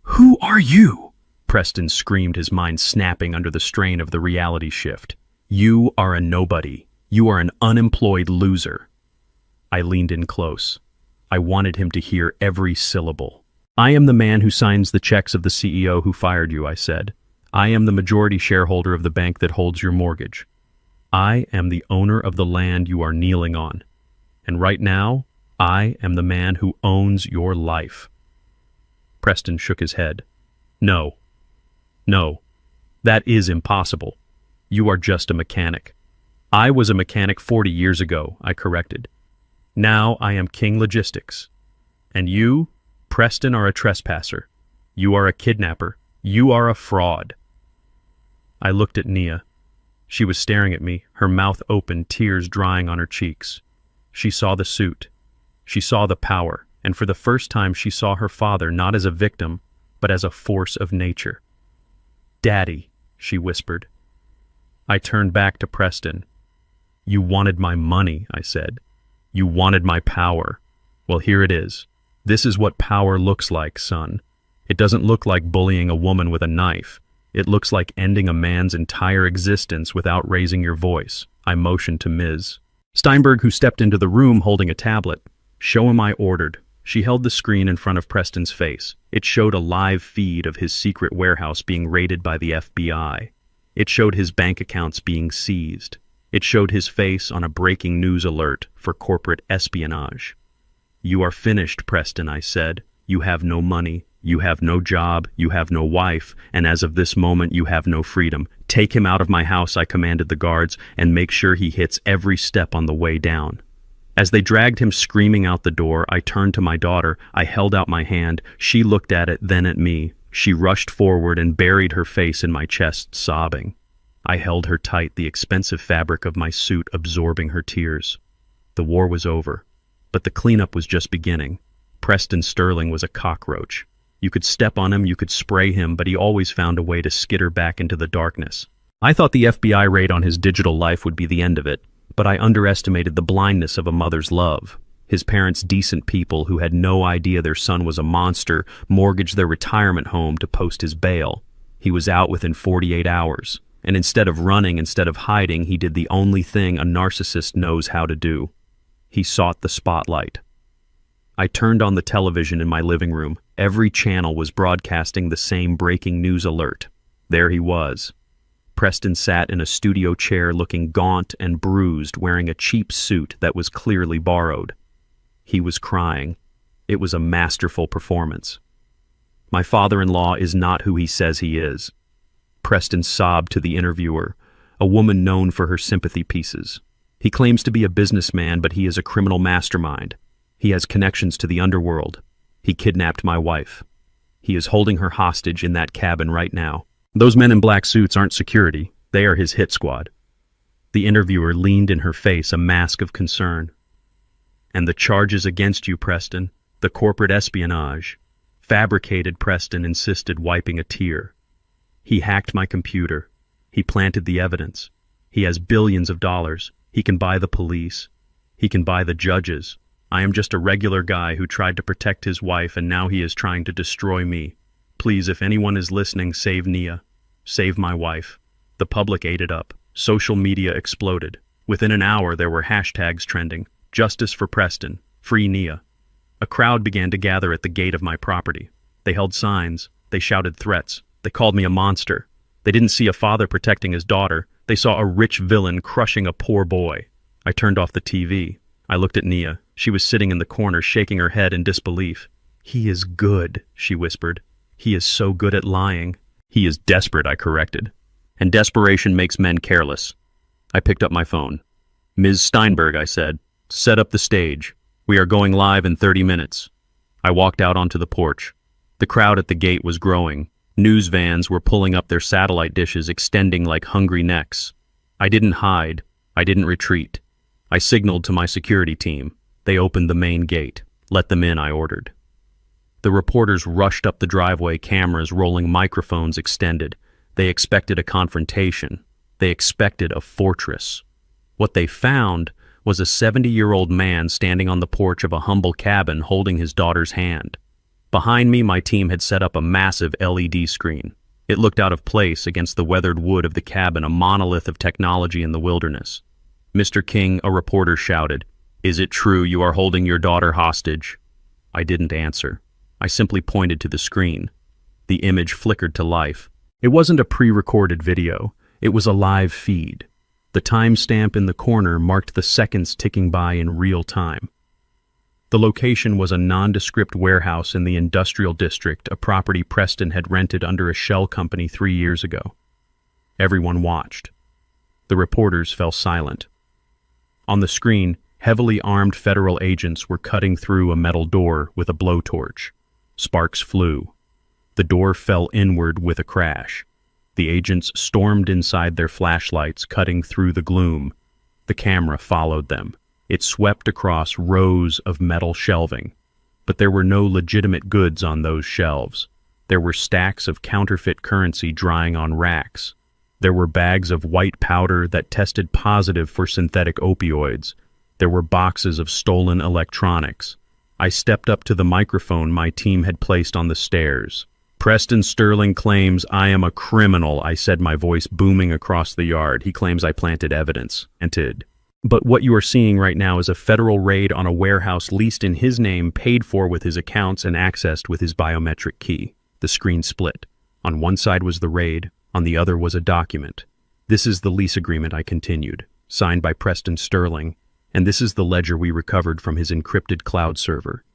"Who are you?" Preston screamed, his mind snapping under the strain of the reality shift. "You are a nobody. You are an unemployed loser." I leaned in close. I wanted him to hear every syllable. "I am the man who signs the checks of the CEO who fired you," I said. "I am the majority shareholder of the bank that holds your mortgage. I am the owner of the land you are kneeling on. And right now, I am the man who owns your life." Preston shook his head. "No. No. That is impossible. You are just a mechanic." "I was a mechanic 40 years ago," I corrected. "Now I am King Logistics. And you, Preston, are a trespasser. You are a kidnapper. You are a fraud." I looked at Nia. She was staring at me, her mouth open, tears drying on her cheeks. She saw the suit. She saw the power, and for the first time she saw her father not as a victim, but as a force of nature. "Daddy," she whispered. I turned back to Preston. "You wanted my money," I said. You wanted my power. Well, here it is. This is what power looks like, son. It doesn't look like bullying a woman with a knife. It looks like ending a man's entire existence without raising your voice. I motioned to Ms. Steinberg, who stepped into the room holding a tablet. Show him, I ordered. She held the screen in front of Preston's face. It showed a live feed of his secret warehouse being raided by the FBI. It showed his bank accounts being seized. It showed his face on a breaking news alert for corporate espionage. You are finished, Preston, I said. You have no money. You have no job, you have no wife, and as of this moment you have no freedom. Take him out of my house, I commanded the guards, and make sure he hits every step on the way down. As they dragged him screaming out the door, I turned to my daughter. I held out my hand. She looked at it, then at me. She rushed forward and buried her face in my chest, sobbing. I held her tight, the expensive fabric of my suit absorbing her tears. The war was over, but the cleanup was just beginning. Preston Sterling was a cockroach. You could step on him, you could spray him, but he always found a way to skitter back into the darkness. I thought the FBI raid on his digital life would be the end of it, but I underestimated the blindness of a mother's love. His parents, decent people who had no idea their son was a monster, mortgaged their retirement home to post his bail. He was out within 48 hours, and instead of running, instead of hiding, he did the only thing a narcissist knows how to do. He sought the spotlight. I turned on the television in my living room. Every channel was broadcasting the same breaking news alert. There he was. Preston sat in a studio chair looking gaunt and bruised, wearing a cheap suit that was clearly borrowed. He was crying. It was a masterful performance. My father-in-law is not who he says he is. Preston sobbed to the interviewer, a woman known for her sympathy pieces. He claims to be a businessman, but he is a criminal mastermind. He has connections to the underworld. He kidnapped my wife. He is holding her hostage in that cabin right now. Those men in black suits aren't security. They are his hit squad. The interviewer leaned in her face, a mask of concern. And the charges against you, Preston, the corporate espionage. Fabricated, Preston insisted, wiping a tear. He hacked my computer. He planted the evidence. He has billions of dollars. He can buy the police. He can buy the judges. I am just a regular guy who tried to protect his wife, and now he is trying to destroy me. Please, if anyone is listening, save Nia. Save my wife. The public ate it up. Social media exploded. Within an hour, there were hashtags trending. Justice for Preston. Free Nia. A crowd began to gather at the gate of my property. They held signs. They shouted threats. They called me a monster. They didn't see a father protecting his daughter. They saw a rich villain crushing a poor boy. I turned off the TV. I looked at Nia. She was sitting in the corner, shaking her head in disbelief. He is good, she whispered. He is so good at lying. He is desperate, I corrected. And desperation makes men careless. I picked up my phone. Ms. Steinberg, I said, set up the stage. We are going live in 30 minutes. I walked out onto the porch. The crowd at the gate was growing. News vans were pulling up their satellite dishes, extending like hungry necks. I didn't hide. I didn't retreat. I signaled to my security team. They opened the main gate. Let them in, I ordered. The reporters rushed up the driveway, cameras rolling, microphones extended. They expected a confrontation. They expected a fortress. What they found was a 70-year-old man standing on the porch of a humble cabin holding his daughter's hand. Behind me, my team had set up a massive LED screen. It looked out of place against the weathered wood of the cabin, a monolith of technology in the wilderness. Mr. King, a reporter shouted, "Is it true you are holding your daughter hostage?" I didn't answer. I simply pointed to the screen. The image flickered to life. It wasn't a pre-recorded video. It was a live feed. The timestamp in the corner marked the seconds ticking by in real time. The location was a nondescript warehouse in the industrial district, a property Preston had rented under a shell company 3 years ago. Everyone watched. The reporters fell silent. On the screen, heavily armed federal agents were cutting through a metal door with a blowtorch. Sparks flew. The door fell inward with a crash. The agents stormed inside their flashlights, cutting through the gloom. The camera followed them. It swept across rows of metal shelving. But there were no legitimate goods on those shelves. There were stacks of counterfeit currency drying on racks. There were bags of white powder that tested positive for synthetic opioids. There were boxes of stolen electronics. I stepped up to the microphone my team had placed on the stairs. "Preston Sterling claims I am a criminal," I said, my voice booming across the yard. "He claims I planted evidence." But what you are seeing right now is a federal raid on a warehouse leased in his name, paid for with his accounts, and accessed with his biometric key. The screen split. On one side was the raid, on the other was a document. "This is the lease agreement," I continued, "signed by Preston Sterling, and this is the ledger we recovered from his encrypted cloud server.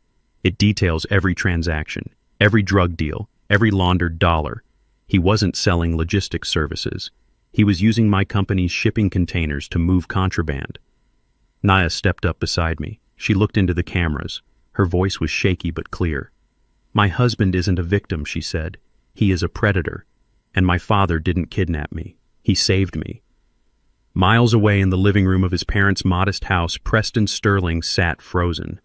It details every transaction, every drug deal, every laundered dollar. He wasn't selling logistics services. He was using my company's shipping containers to move contraband." Naya stepped up beside me. She looked into the cameras. Her voice was shaky but clear. "My husband isn't a victim," she said. "He is a predator. And my father didn't kidnap me. He saved me." Miles away in the living room of his parents' modest house, Preston Sterling sat frozen.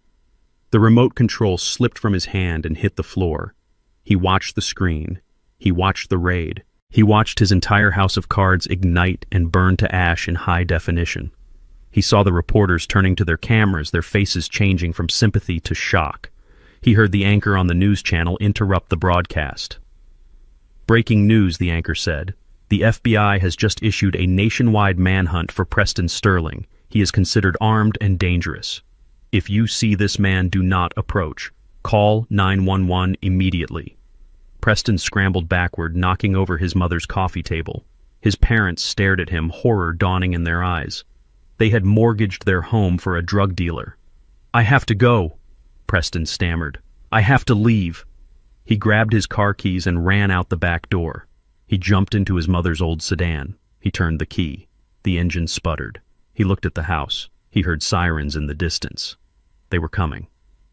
The remote control slipped from his hand and hit the floor. He watched the screen. He watched the raid. He watched his entire house of cards ignite and burn to ash in high definition. He saw the reporters turning to their cameras, their faces changing from sympathy to shock. He heard the anchor on the news channel interrupt the broadcast. "Breaking news," the anchor said. "The FBI has just issued a nationwide manhunt for Preston Sterling. He is considered armed and dangerous. If you see this man, do not approach. Call 911 immediately." Preston scrambled backward, knocking over his mother's coffee table. His parents stared at him, horror dawning in their eyes. They had mortgaged their home for a drug dealer. "I have to go," Preston stammered. "I have to leave." He grabbed his car keys and ran out the back door. He jumped into his mother's old sedan. He turned the key. The engine sputtered. He looked at the house. He heard sirens in the distance. They were coming.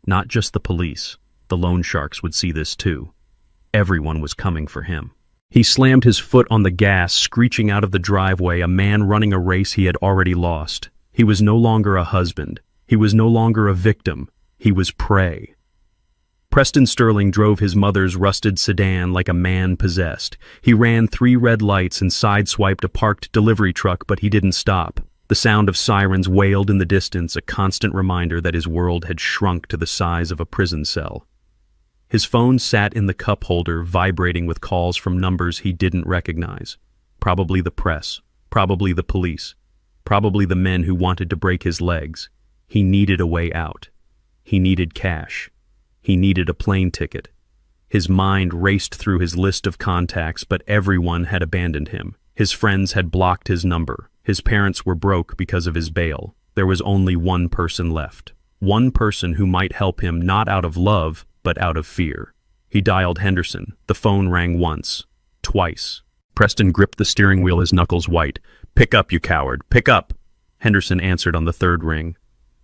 Not just the police. The loan sharks would see this too. Everyone was coming for him. He slammed his foot on the gas, screeching out of the driveway, a man running a race he had already lost. He was no longer a husband. He was no longer a victim. He was prey. Preston Sterling drove his mother's rusted sedan like a man possessed. He ran 3 red lights and sideswiped a parked delivery truck, but he didn't stop. The sound of sirens wailed in the distance, a constant reminder that his world had shrunk to the size of a prison cell. His phone sat in the cup holder, vibrating with calls from numbers he didn't recognize. Probably the press, probably the police, probably the men who wanted to break his legs. He needed a way out. He needed cash. He needed a plane ticket. His mind raced through his list of contacts, but everyone had abandoned him. His friends had blocked his number. His parents were broke because of his bail. There was only one person left. One person who might help him, not out of love, but out of fear. He dialed Henderson. The phone rang once, twice. Preston gripped the steering wheel, his knuckles white. "Pick up, you coward, pick up!" Henderson answered on the 3rd ring.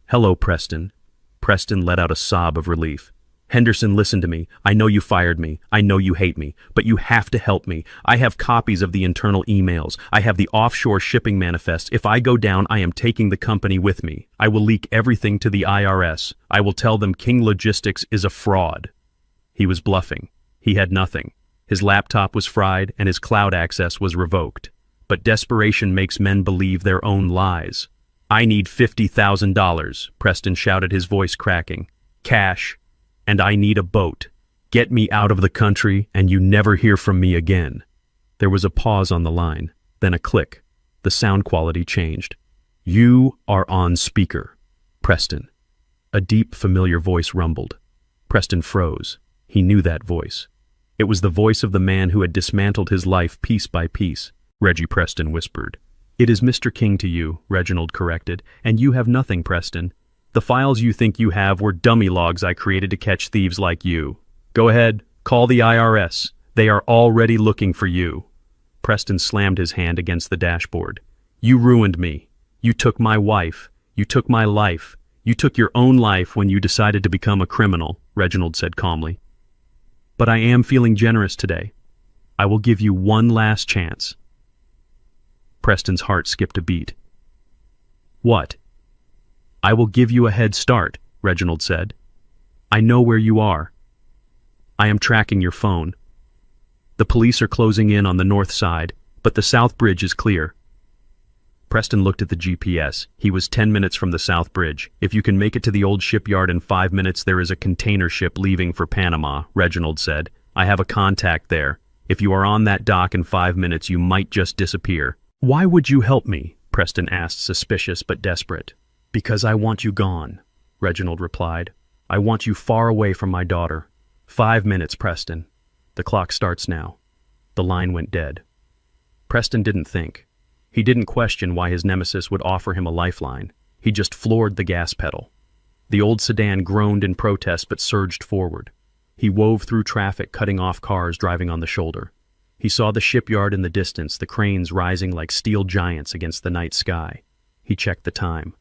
"Hello, Preston." Preston let out a sob of relief. "Henderson, listen to me. I know you fired me. I know you hate me. But you have to help me. I have copies of the internal emails. I have the offshore shipping manifest. If I go down, I am taking the company with me. I will leak everything to the IRS. I will tell them King Logistics is a fraud." He was bluffing. He had nothing. His laptop was fried and his cloud access was revoked. But desperation makes men believe their own lies. "I need $50,000, Preston shouted, his voice cracking. "Cash. And I need a boat. Get me out of the country, and you never hear from me again." There was a pause on the line, then a click. The sound quality changed. "You are on speaker, Preston." A deep, familiar voice rumbled. Preston froze. He knew that voice. It was the voice of the man who had dismantled his life piece by piece. Reggie Preston whispered. "It is Mr. King to you," Reginald corrected, "and you have nothing, Preston. The files you think you have were dummy logs I created to catch thieves like you. Go ahead, call the IRS. They are already looking for you." Preston slammed his hand against the dashboard. "You ruined me. You took my wife. You took my life. You took your own life when you decided to become a criminal," Reginald said calmly. "But I am feeling generous today. I will give you one last chance." Preston's heart skipped a beat. "What?" "I will give you a head start," Reginald said. "I know where you are. I am tracking your phone. The police are closing in on the north side, but the south bridge is clear. Preston looked at the GPS. He was 10 minutes from the South Bridge. If you can make it to the old shipyard in 5 minutes, there is a container ship leaving for Panama, Reginald said. I have a contact there. If you are on that dock in 5 minutes, you might just disappear. Why would you help me? Preston asked, suspicious but desperate. Because I want you gone, Reginald replied. I want you far away from my daughter. 5 minutes, Preston. The clock starts now. The line went dead. Preston didn't think. He didn't question why his nemesis would offer him a lifeline. He just floored the gas pedal. The old sedan groaned in protest but surged forward. He wove through traffic, cutting off cars driving on the shoulder. He saw the shipyard in the distance, the cranes rising like steel giants against the night sky. He checked the time.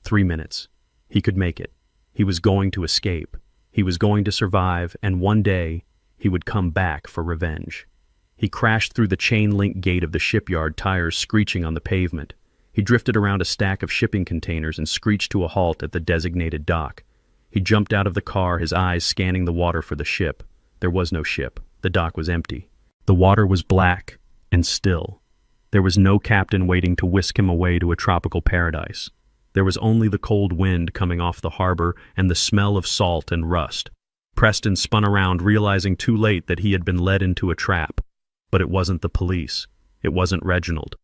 3 minutes. He could make it. He was going to escape. He was going to survive, and one day he would come back for revenge. He crashed through the chain-link gate of the shipyard, tires screeching on the pavement. He drifted around a stack of shipping containers and screeched to a halt at the designated dock. He jumped out of the car, his eyes scanning the water for the ship. There was no ship. The dock was empty. The water was black and still. There was no captain waiting to whisk him away to a tropical paradise. There was only the cold wind coming off the harbor and the smell of salt and rust. Preston spun around, realizing too late that he had been led into a trap. But it wasn't the police. It wasn't Reginald.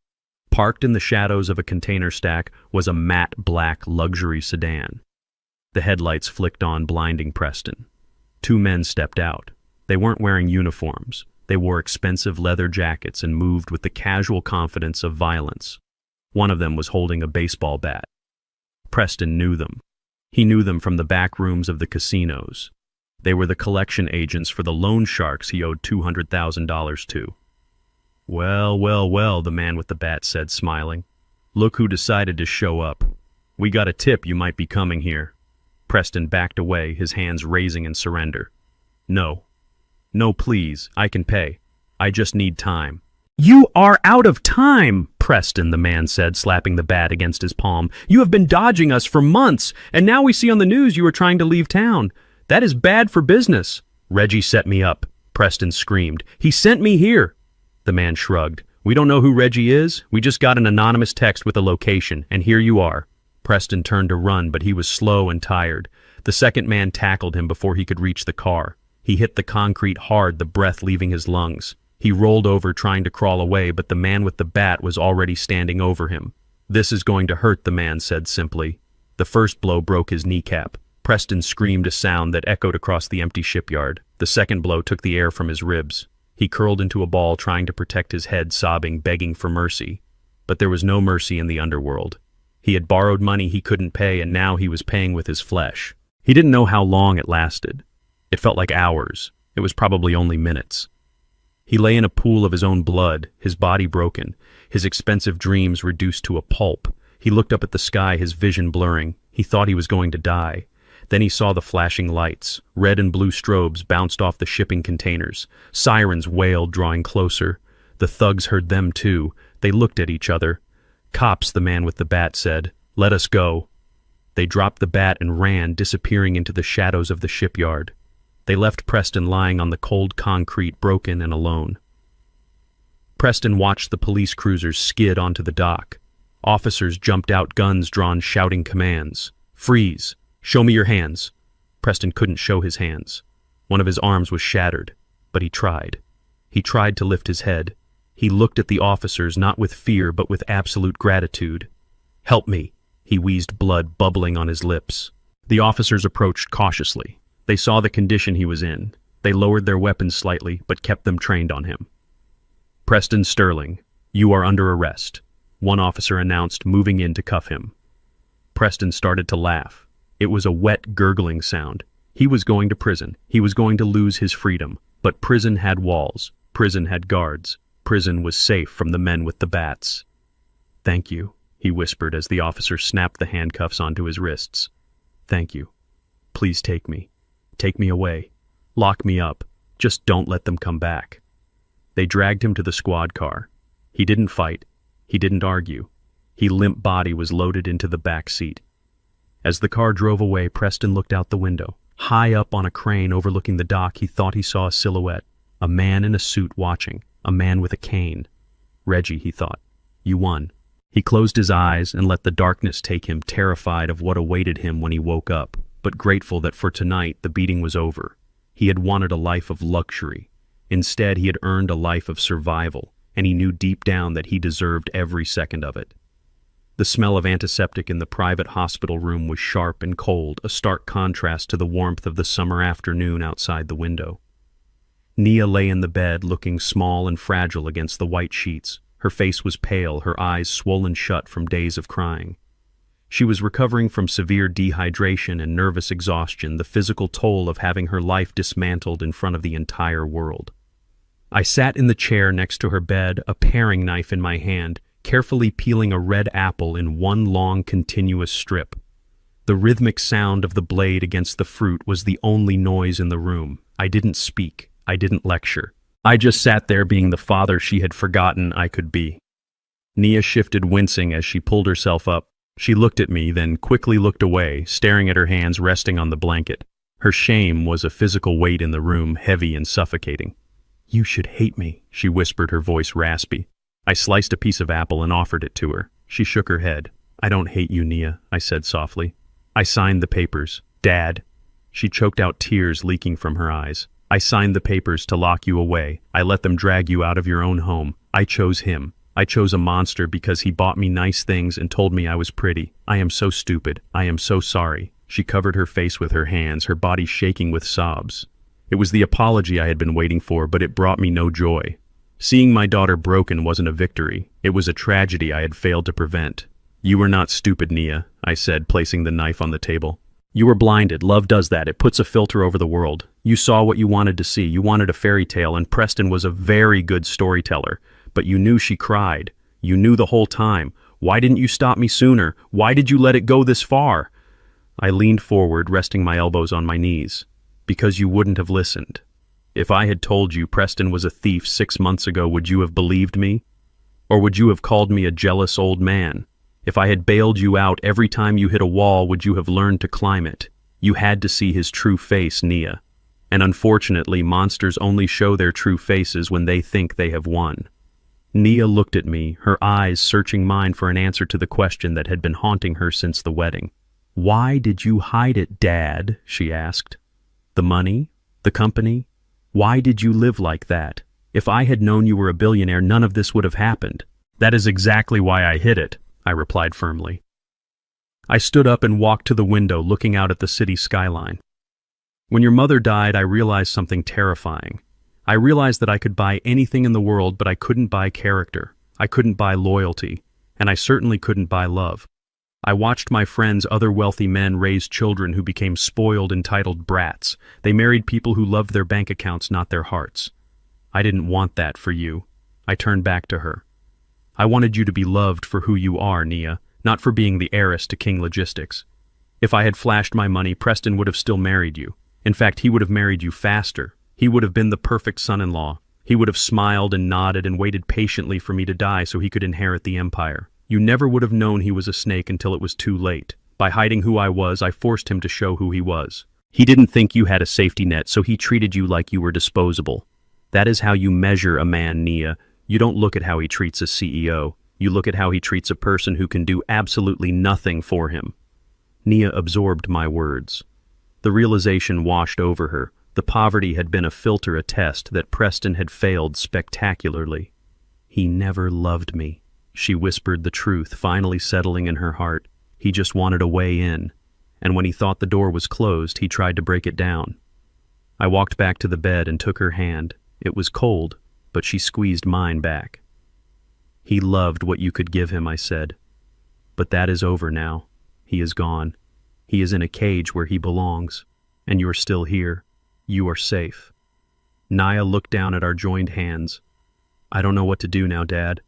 Parked in the shadows of a container stack was a matte black luxury sedan. The headlights flicked on, blinding Preston. 2 men stepped out. They weren't wearing uniforms. They wore expensive leather jackets and moved with the casual confidence of violence. One of them was holding a baseball bat. Preston knew them. He knew them from the back rooms of the casinos. They were the collection agents for the loan sharks he owed $200,000 to. Well, well, well, the man with the bat said, smiling. Look who decided to show up. We got a tip you might be coming here. Preston backed away, his hands raising in surrender. No. No, please, I can pay. I just need time. You are out of time, Preston, the man said, slapping the bat against his palm. You have been dodging us for months, and now we see on the news you are trying to leave town. That is bad for business. Reggie set me up, Preston screamed. He sent me here. The man shrugged. We don't know who Reggie is. We just got an anonymous text with a location, and here you are. Preston turned to run, but he was slow and tired. The second man tackled him before he could reach the car. He hit the concrete hard, the breath leaving his lungs. He rolled over, trying to crawl away, but the man with the bat was already standing over him. This is going to hurt, the man said simply. The first blow broke his kneecap. Preston screamed a sound that echoed across the empty shipyard. The second blow took the air from his ribs. He curled into a ball, trying to protect his head, sobbing, begging for mercy. But there was no mercy in the underworld. He had borrowed money he couldn't pay, and now he was paying with his flesh. He didn't know how long it lasted. It felt like hours. It was probably only minutes. He lay in a pool of his own blood, his body broken, his expensive dreams reduced to a pulp. He looked up at the sky, his vision blurring. He thought he was going to die. Then he saw the flashing lights. Red and blue strobes bounced off the shipping containers. Sirens wailed, drawing closer. The thugs heard them too. They looked at each other. Cops, the man with the bat said. Let us go. They dropped the bat and ran, disappearing into the shadows of the shipyard. They left Preston lying on the cold concrete, broken and alone. Preston watched the police cruisers skid onto the dock. Officers jumped out, guns drawn, shouting commands. Freeze! Show me your hands. Preston couldn't show his hands. One of his arms was shattered, but he tried. He tried to lift his head. He looked at the officers, not with fear, but with absolute gratitude. Help me, he wheezed, blood bubbling on his lips. The officers approached cautiously. They saw the condition he was in. They lowered their weapons slightly, but kept them trained on him. Preston Sterling, you are under arrest, one officer announced, moving in to cuff him. Preston started to laugh. It was a wet, gurgling sound. He was going to prison. He was going to lose his freedom. But prison had walls. Prison had guards. Prison was safe from the men with the bats. Thank you, he whispered as the officer snapped the handcuffs onto his wrists. Thank you. Please take me. Take me away. Lock me up. Just don't let them come back. They dragged him to the squad car. He didn't fight. He didn't argue. His limp body was loaded into the back seat. As the car drove away, Preston looked out the window. High up on a crane overlooking the dock, he thought he saw a silhouette. A man in a suit watching. A man with a cane. Reggie, he thought. You won. He closed his eyes and let the darkness take him, terrified of what awaited him when he woke up, but grateful that for tonight the beating was over. He had wanted a life of luxury. Instead, he had earned a life of survival, and he knew deep down that he deserved every second of it. The smell of antiseptic in the private hospital room was sharp and cold, a stark contrast to the warmth of the summer afternoon outside the window. Nia lay in the bed, looking small and fragile against the white sheets. Her face was pale, her eyes swollen shut from days of crying. She was recovering from severe dehydration and nervous exhaustion, the physical toll of having her life dismantled in front of the entire world. I sat in the chair next to her bed, a paring knife in my hand, carefully peeling a red apple in one long, continuous strip. The rhythmic sound of the blade against the fruit was the only noise in the room. I didn't speak. I didn't lecture. I just sat there being the father she had forgotten I could be. Nia shifted, wincing as she pulled herself up. She looked at me, then quickly looked away, staring at her hands resting on the blanket. Her shame was a physical weight in the room, heavy and suffocating. "You should hate me," she whispered, her voice raspy. I sliced a piece of apple and offered it to her. She shook her head. "I don't hate you, Nia," I said softly. "I signed the papers. Dad." She choked out, tears leaking from her eyes. "I signed the papers to lock you away. I let them drag you out of your own home. I chose him. I chose a monster because he bought me nice things and told me I was pretty. I am so stupid. I am so sorry." She covered her face with her hands, her body shaking with sobs. It was the apology I had been waiting for, but it brought me no joy. Seeing my daughter broken wasn't a victory. It was a tragedy I had failed to prevent. "You were not stupid, Nia," I said, placing the knife on the table. "You were blinded. Love does that. It puts a filter over the world. You saw what you wanted to see. You wanted a fairy tale, and Preston was a very good storyteller. But you knew she cried. You knew the whole time. Why didn't you stop me sooner? Why did you let it go this far?" I leaned forward, resting my elbows on my knees. "Because you wouldn't have listened. If I had told you Preston was a thief 6 months ago, would you have believed me? Or would you have called me a jealous old man? If I had bailed you out every time you hit a wall, would you have learned to climb it? You had to see his true face, Nia. And unfortunately, monsters only show their true faces when they think they have won." Nia looked at me, her eyes searching mine for an answer to the question that had been haunting her since the wedding. "Why did you hide it, Dad?" she asked. "The money? The company? Why did you live like that? If I had known you were a billionaire, none of this would have happened." "That is exactly why I hid it," I replied firmly. I stood up and walked to the window, looking out at the city skyline. "When your mother died, I realized something terrifying. I realized that I could buy anything in the world, but I couldn't buy character. I couldn't buy loyalty, and I certainly couldn't buy love. I watched my friends, other wealthy men, raise children who became spoiled, entitled brats. They married people who loved their bank accounts, not their hearts. I didn't want that for you." I turned back to her. "I wanted you to be loved for who you are, Nia, not for being the heiress to King Logistics. If I had flashed my money, Preston would have still married you. In fact, he would have married you faster. He would have been the perfect son-in-law. He would have smiled and nodded and waited patiently for me to die so he could inherit the empire. You never would have known he was a snake until it was too late. By hiding who I was, I forced him to show who he was. He didn't think you had a safety net, so he treated you like you were disposable. That is how you measure a man, Nia. You don't look at how he treats a CEO. You look at how he treats a person who can do absolutely nothing for him." Nia absorbed my words. The realization washed over her. The poverty had been a filter, a test that Preston had failed spectacularly. "He never loved me." She whispered the truth, finally settling in her heart. He just wanted a way in, and when he thought the door was closed, he tried to break it down. I walked back to the bed and took her hand. It was cold, but she squeezed mine back. "He loved what you could give him," I said. "But that is over now. He is gone. He is in a cage where he belongs, and you're still here. You are safe." Nia looked down at our joined hands. "I don't know what to do now, Dad.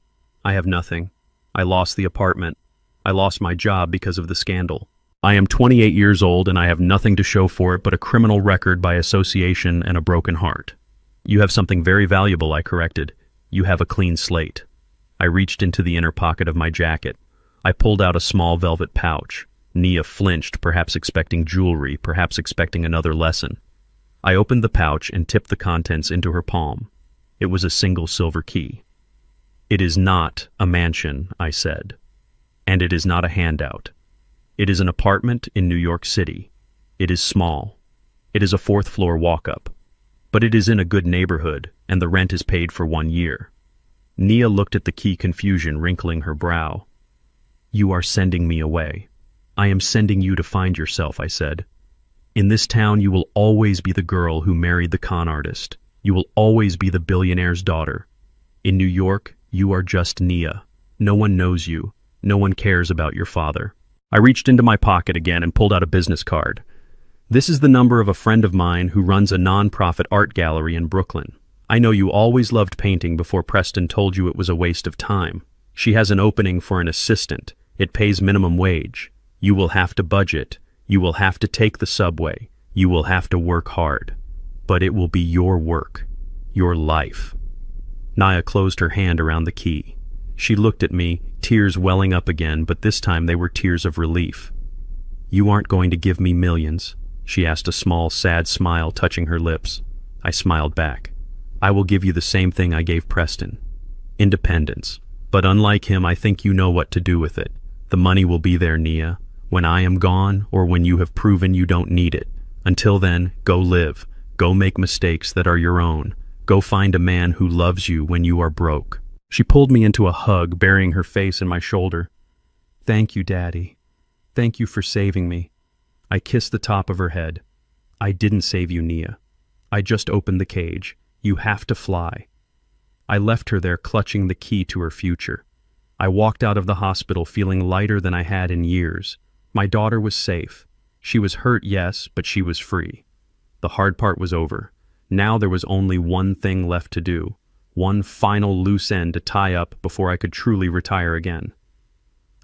I have nothing. I lost the apartment. I lost my job because of the scandal. I am 28 years old and I have nothing to show for it but a criminal record by association and a broken heart." "You have something very valuable," I corrected. "You have a clean slate." I reached into the inner pocket of my jacket. I pulled out a small velvet pouch. Nia flinched, perhaps expecting jewelry, perhaps expecting another lesson. I opened the pouch and tipped the contents into her palm. It was a single silver key. "It is not a mansion," I said. And it is not a handout. It is an apartment in New York City. It is small. It is a fourth-floor walk-up. But it is in a good neighborhood, and the rent is paid for 1 year. Nia looked at the key, confusion wrinkling her brow. You are sending me away. I am sending you to find yourself, I said. In this town you will always be the girl who married the con artist. You will always be the billionaire's daughter. In New York, you are just Nia. No one knows you. No one cares about your father. I reached into my pocket again and pulled out a business card. This is the number of a friend of mine who runs a non-profit art gallery in Brooklyn. I know you always loved painting before Preston told you it was a waste of time. She has an opening for an assistant. It pays minimum wage. You will have to budget. You will have to take the subway. You will have to work hard. But it will be your work. Your life. Nia closed her hand around the key. She looked at me, tears welling up again, but this time they were tears of relief. You aren't going to give me millions, she asked, a small, sad smile touching her lips. I smiled back. I will give you the same thing I gave Preston. Independence. But unlike him, I think you know what to do with it. The money will be there, Nia, when I am gone or when you have proven you don't need it. Until then, go live. Go make mistakes that are your own. Go find a man who loves you when you are broke. She pulled me into a hug, burying her face in my shoulder. Thank you, Daddy. Thank you for saving me. I kissed the top of her head. I didn't save you, Nia. I just opened the cage. You have to fly. I left her there, clutching the key to her future. I walked out of the hospital feeling lighter than I had in years. My daughter was safe. She was hurt, yes, but she was free. The hard part was over. Now there was only one thing left to do. One final loose end to tie up before I could truly retire again.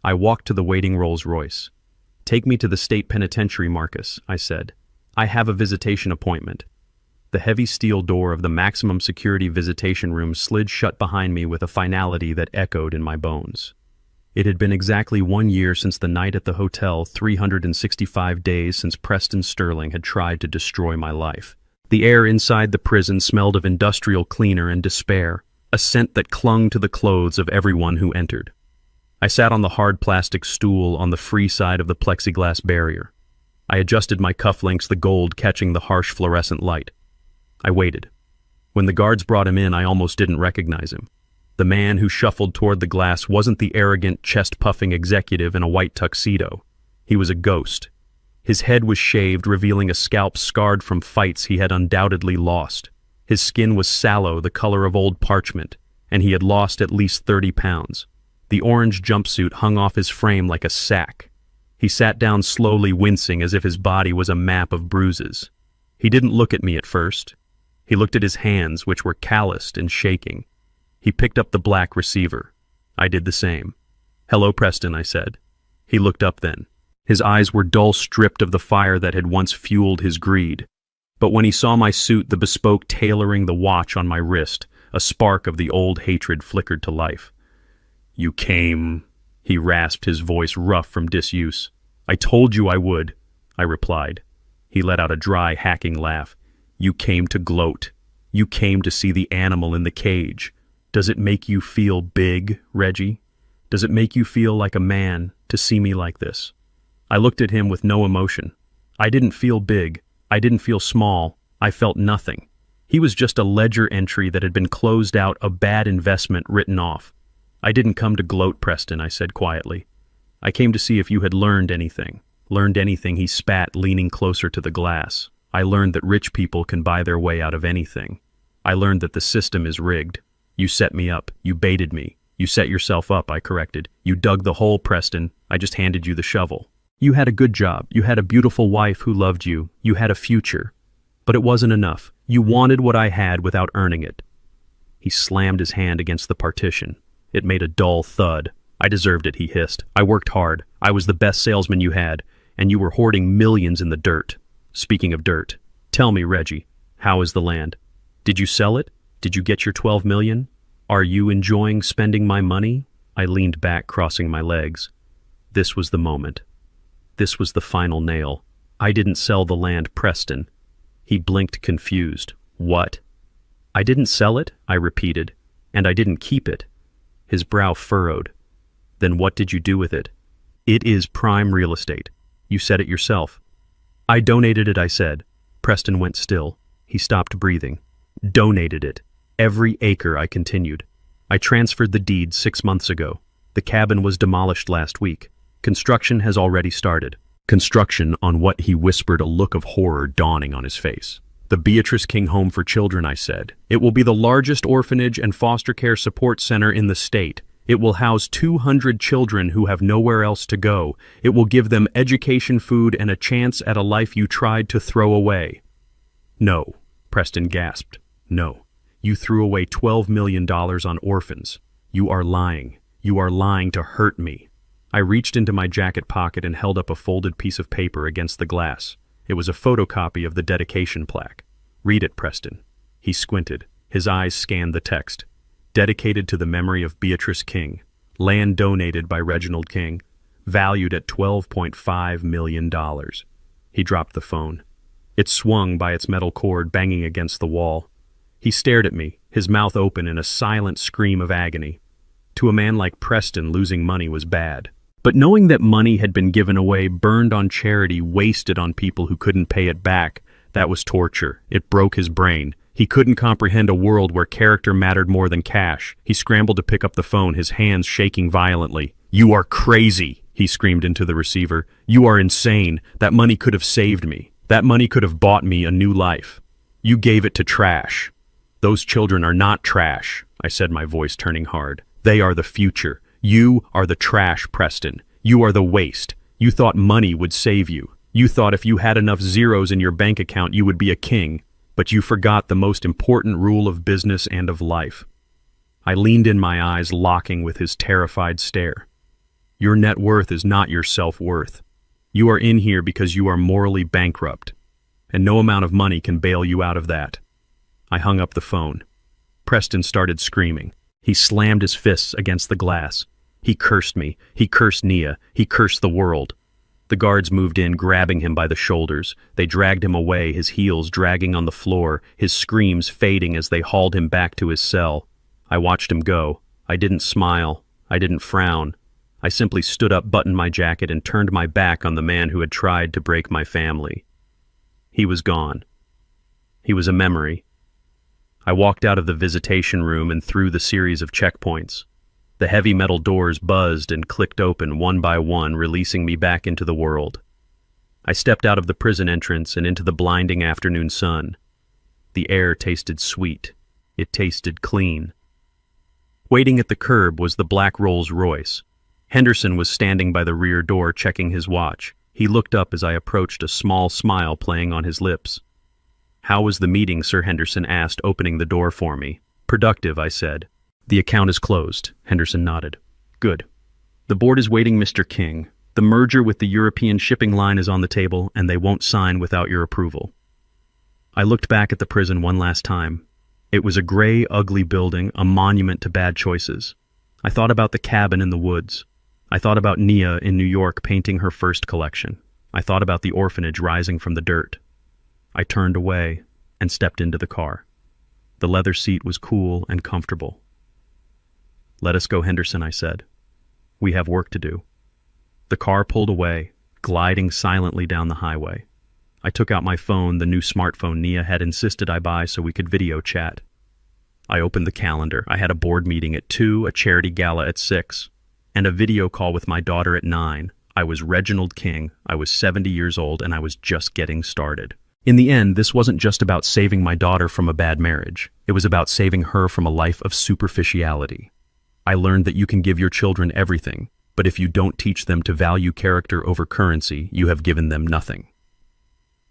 I walked to the waiting Rolls-Royce. Take me to the state penitentiary, Marcus, I said. I have a visitation appointment. The heavy steel door of the maximum security visitation room slid shut behind me with a finality that echoed in my bones. It had been exactly 1 year since the night at the hotel, 365 days since Preston Sterling had tried to destroy my life. The air inside the prison smelled of industrial cleaner and despair, a scent that clung to the clothes of everyone who entered. I sat on the hard plastic stool on the free side of the plexiglass barrier. I adjusted my cufflinks, the gold catching the harsh fluorescent light. I waited. When the guards brought him in, I almost didn't recognize him. The man who shuffled toward the glass wasn't the arrogant, chest-puffing executive in a white tuxedo. He was a ghost. His head was shaved, revealing a scalp scarred from fights he had undoubtedly lost. His skin was sallow, the color of old parchment, and he had lost at least 30 pounds. The orange jumpsuit hung off his frame like a sack. He sat down slowly, wincing as if his body was a map of bruises. He didn't look at me at first. He looked at his hands, which were calloused and shaking. He picked up the black receiver. I did the same. "Hello, Preston," I said. He looked up then. His eyes were dull, stripped of the fire that had once fueled his greed. But when he saw my suit, the bespoke tailoring, the watch on my wrist, a spark of the old hatred flickered to life. "You came," he rasped, his voice rough from disuse. "I told you I would," I replied. He let out a dry, hacking laugh. "You came to gloat. You came to see the animal in the cage. Does it make you feel big, Reggie? Does it make you feel like a man to see me like this?" I looked at him with no emotion. I didn't feel big. I didn't feel small. I felt nothing. He was just a ledger entry that had been closed out, a bad investment written off. "I didn't come to gloat, Preston," I said quietly. "I came to see if you had learned anything." "Learned anything," he spat, leaning closer to the glass. "I learned that rich people can buy their way out of anything. I learned that the system is rigged. You set me up. You baited me. You set yourself up," I corrected. "You dug the hole, Preston. I just handed you the shovel. You had a good job. You had a beautiful wife who loved you. You had a future. But it wasn't enough. You wanted what I had without earning it." He slammed his hand against the partition. It made a dull thud. "I deserved it," he hissed. "I worked hard. I was the best salesman you had, and you were hoarding millions in the dirt. Speaking of dirt, tell me, Reggie, how is the land? Did you sell it? Did you get your 12 million? Are you enjoying spending my money?" I leaned back, crossing my legs. This was the moment. This was the final nail. "I didn't sell the land, Preston." He blinked, confused. "What?" "I didn't sell it," I repeated, "and I didn't keep it." His brow furrowed. "Then what did you do with it?" It is prime real estate. You said it yourself. I donated it, I said. Preston went still. He stopped breathing. Donated it. Every acre, I continued. I transferred the deed 6 months ago. The cabin was demolished last week. Construction has already started. Construction on what he whispered, a look of horror dawning on his face. The Beatrice King Home for Children, I said. It will be the largest orphanage and foster care support center in the state. It will house 200 children who have nowhere else to go. It will give them education, food, and a chance at a life you tried to throw away. No, Preston gasped. No. You threw away $12 million on orphans. You are lying. You are lying to hurt me. I reached into my jacket pocket and held up a folded piece of paper against the glass. It was a photocopy of the dedication plaque. Read it, Preston. He squinted. His eyes scanned the text. Dedicated to the memory of Beatrice King. Land donated by Reginald King. Valued at $12.5 million. He dropped the phone. It swung by its metal cord, banging against the wall. He stared at me, his mouth open in a silent scream of agony. To a man like Preston, losing money was bad. But knowing that money had been given away, burned on charity, wasted on people who couldn't pay it back, that was torture. It broke his brain. He couldn't comprehend a world where character mattered more than cash. He scrambled to pick up the phone, his hands shaking violently. "You are crazy," he screamed into the receiver. "You are insane. That money could have saved me. That money could have bought me a new life. You gave it to trash." "Those children are not trash," I said, my voice turning hard. "They are the future. You are the trash, Preston. You are the waste. You thought money would save you. You thought if you had enough zeros in your bank account you would be a king. But you forgot the most important rule of business and of life." I leaned in, my eyes locking with his terrified stare. "Your net worth is not your self-worth. You are in here because you are morally bankrupt, and no amount of money can bail you out of that." I hung up the phone. Preston started screaming. He slammed his fists against the glass. He cursed me. He cursed Nia. He cursed the world. The guards moved in, grabbing him by the shoulders. They dragged him away, his heels dragging on the floor, his screams fading as they hauled him back to his cell. I watched him go. I didn't smile. I didn't frown. I simply stood up, buttoned my jacket, and turned my back on the man who had tried to break my family. He was gone. He was a memory. I walked out of the visitation room and through the series of checkpoints. The heavy metal doors buzzed and clicked open one by one, releasing me back into the world. I stepped out of the prison entrance and into the blinding afternoon sun. The air tasted sweet. It tasted clean. Waiting at the curb was the black Rolls-Royce. Henderson was standing by the rear door checking his watch. He looked up as I approached, a small smile playing on his lips. "How was the meeting?" Sir Henderson asked, opening the door for me. "Productive," I said. "The account is closed," Henderson nodded. "Good. The board is waiting, Mr. King. The merger with the European shipping line is on the table, and they won't sign without your approval." I looked back at the prison one last time. It was a gray, ugly building, a monument to bad choices. I thought about the cabin in the woods. I thought about Nia in New York painting her first collection. I thought about the orphanage rising from the dirt. I turned away and stepped into the car. The leather seat was cool and comfortable. "Let us go, Henderson," I said. "We have work to do." The car pulled away, gliding silently down the highway. I took out my phone, the new smartphone Nia had insisted I buy so we could video chat. I opened the calendar. I had a board meeting at 2, a charity gala at 6, and a video call with my daughter at 9. I was Reginald King, I was 70 years old, and I was just getting started. In the end, this wasn't just about saving my daughter from a bad marriage. It was about saving her from a life of superficiality. I learned that you can give your children everything, but if you don't teach them to value character over currency, you have given them nothing.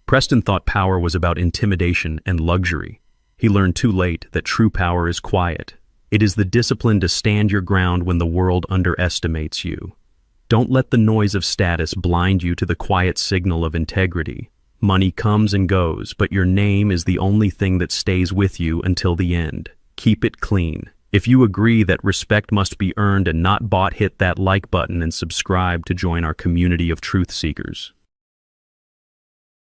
Preston thought power was about intimidation and luxury. He learned too late that true power is quiet. It is the discipline to stand your ground when the world underestimates you. Don't let the noise of status blind you to the quiet signal of integrity. Money comes and goes, but your name is the only thing that stays with you until the end. Keep it clean. If you agree that respect must be earned and not bought, hit that like button and subscribe to join our community of truth seekers.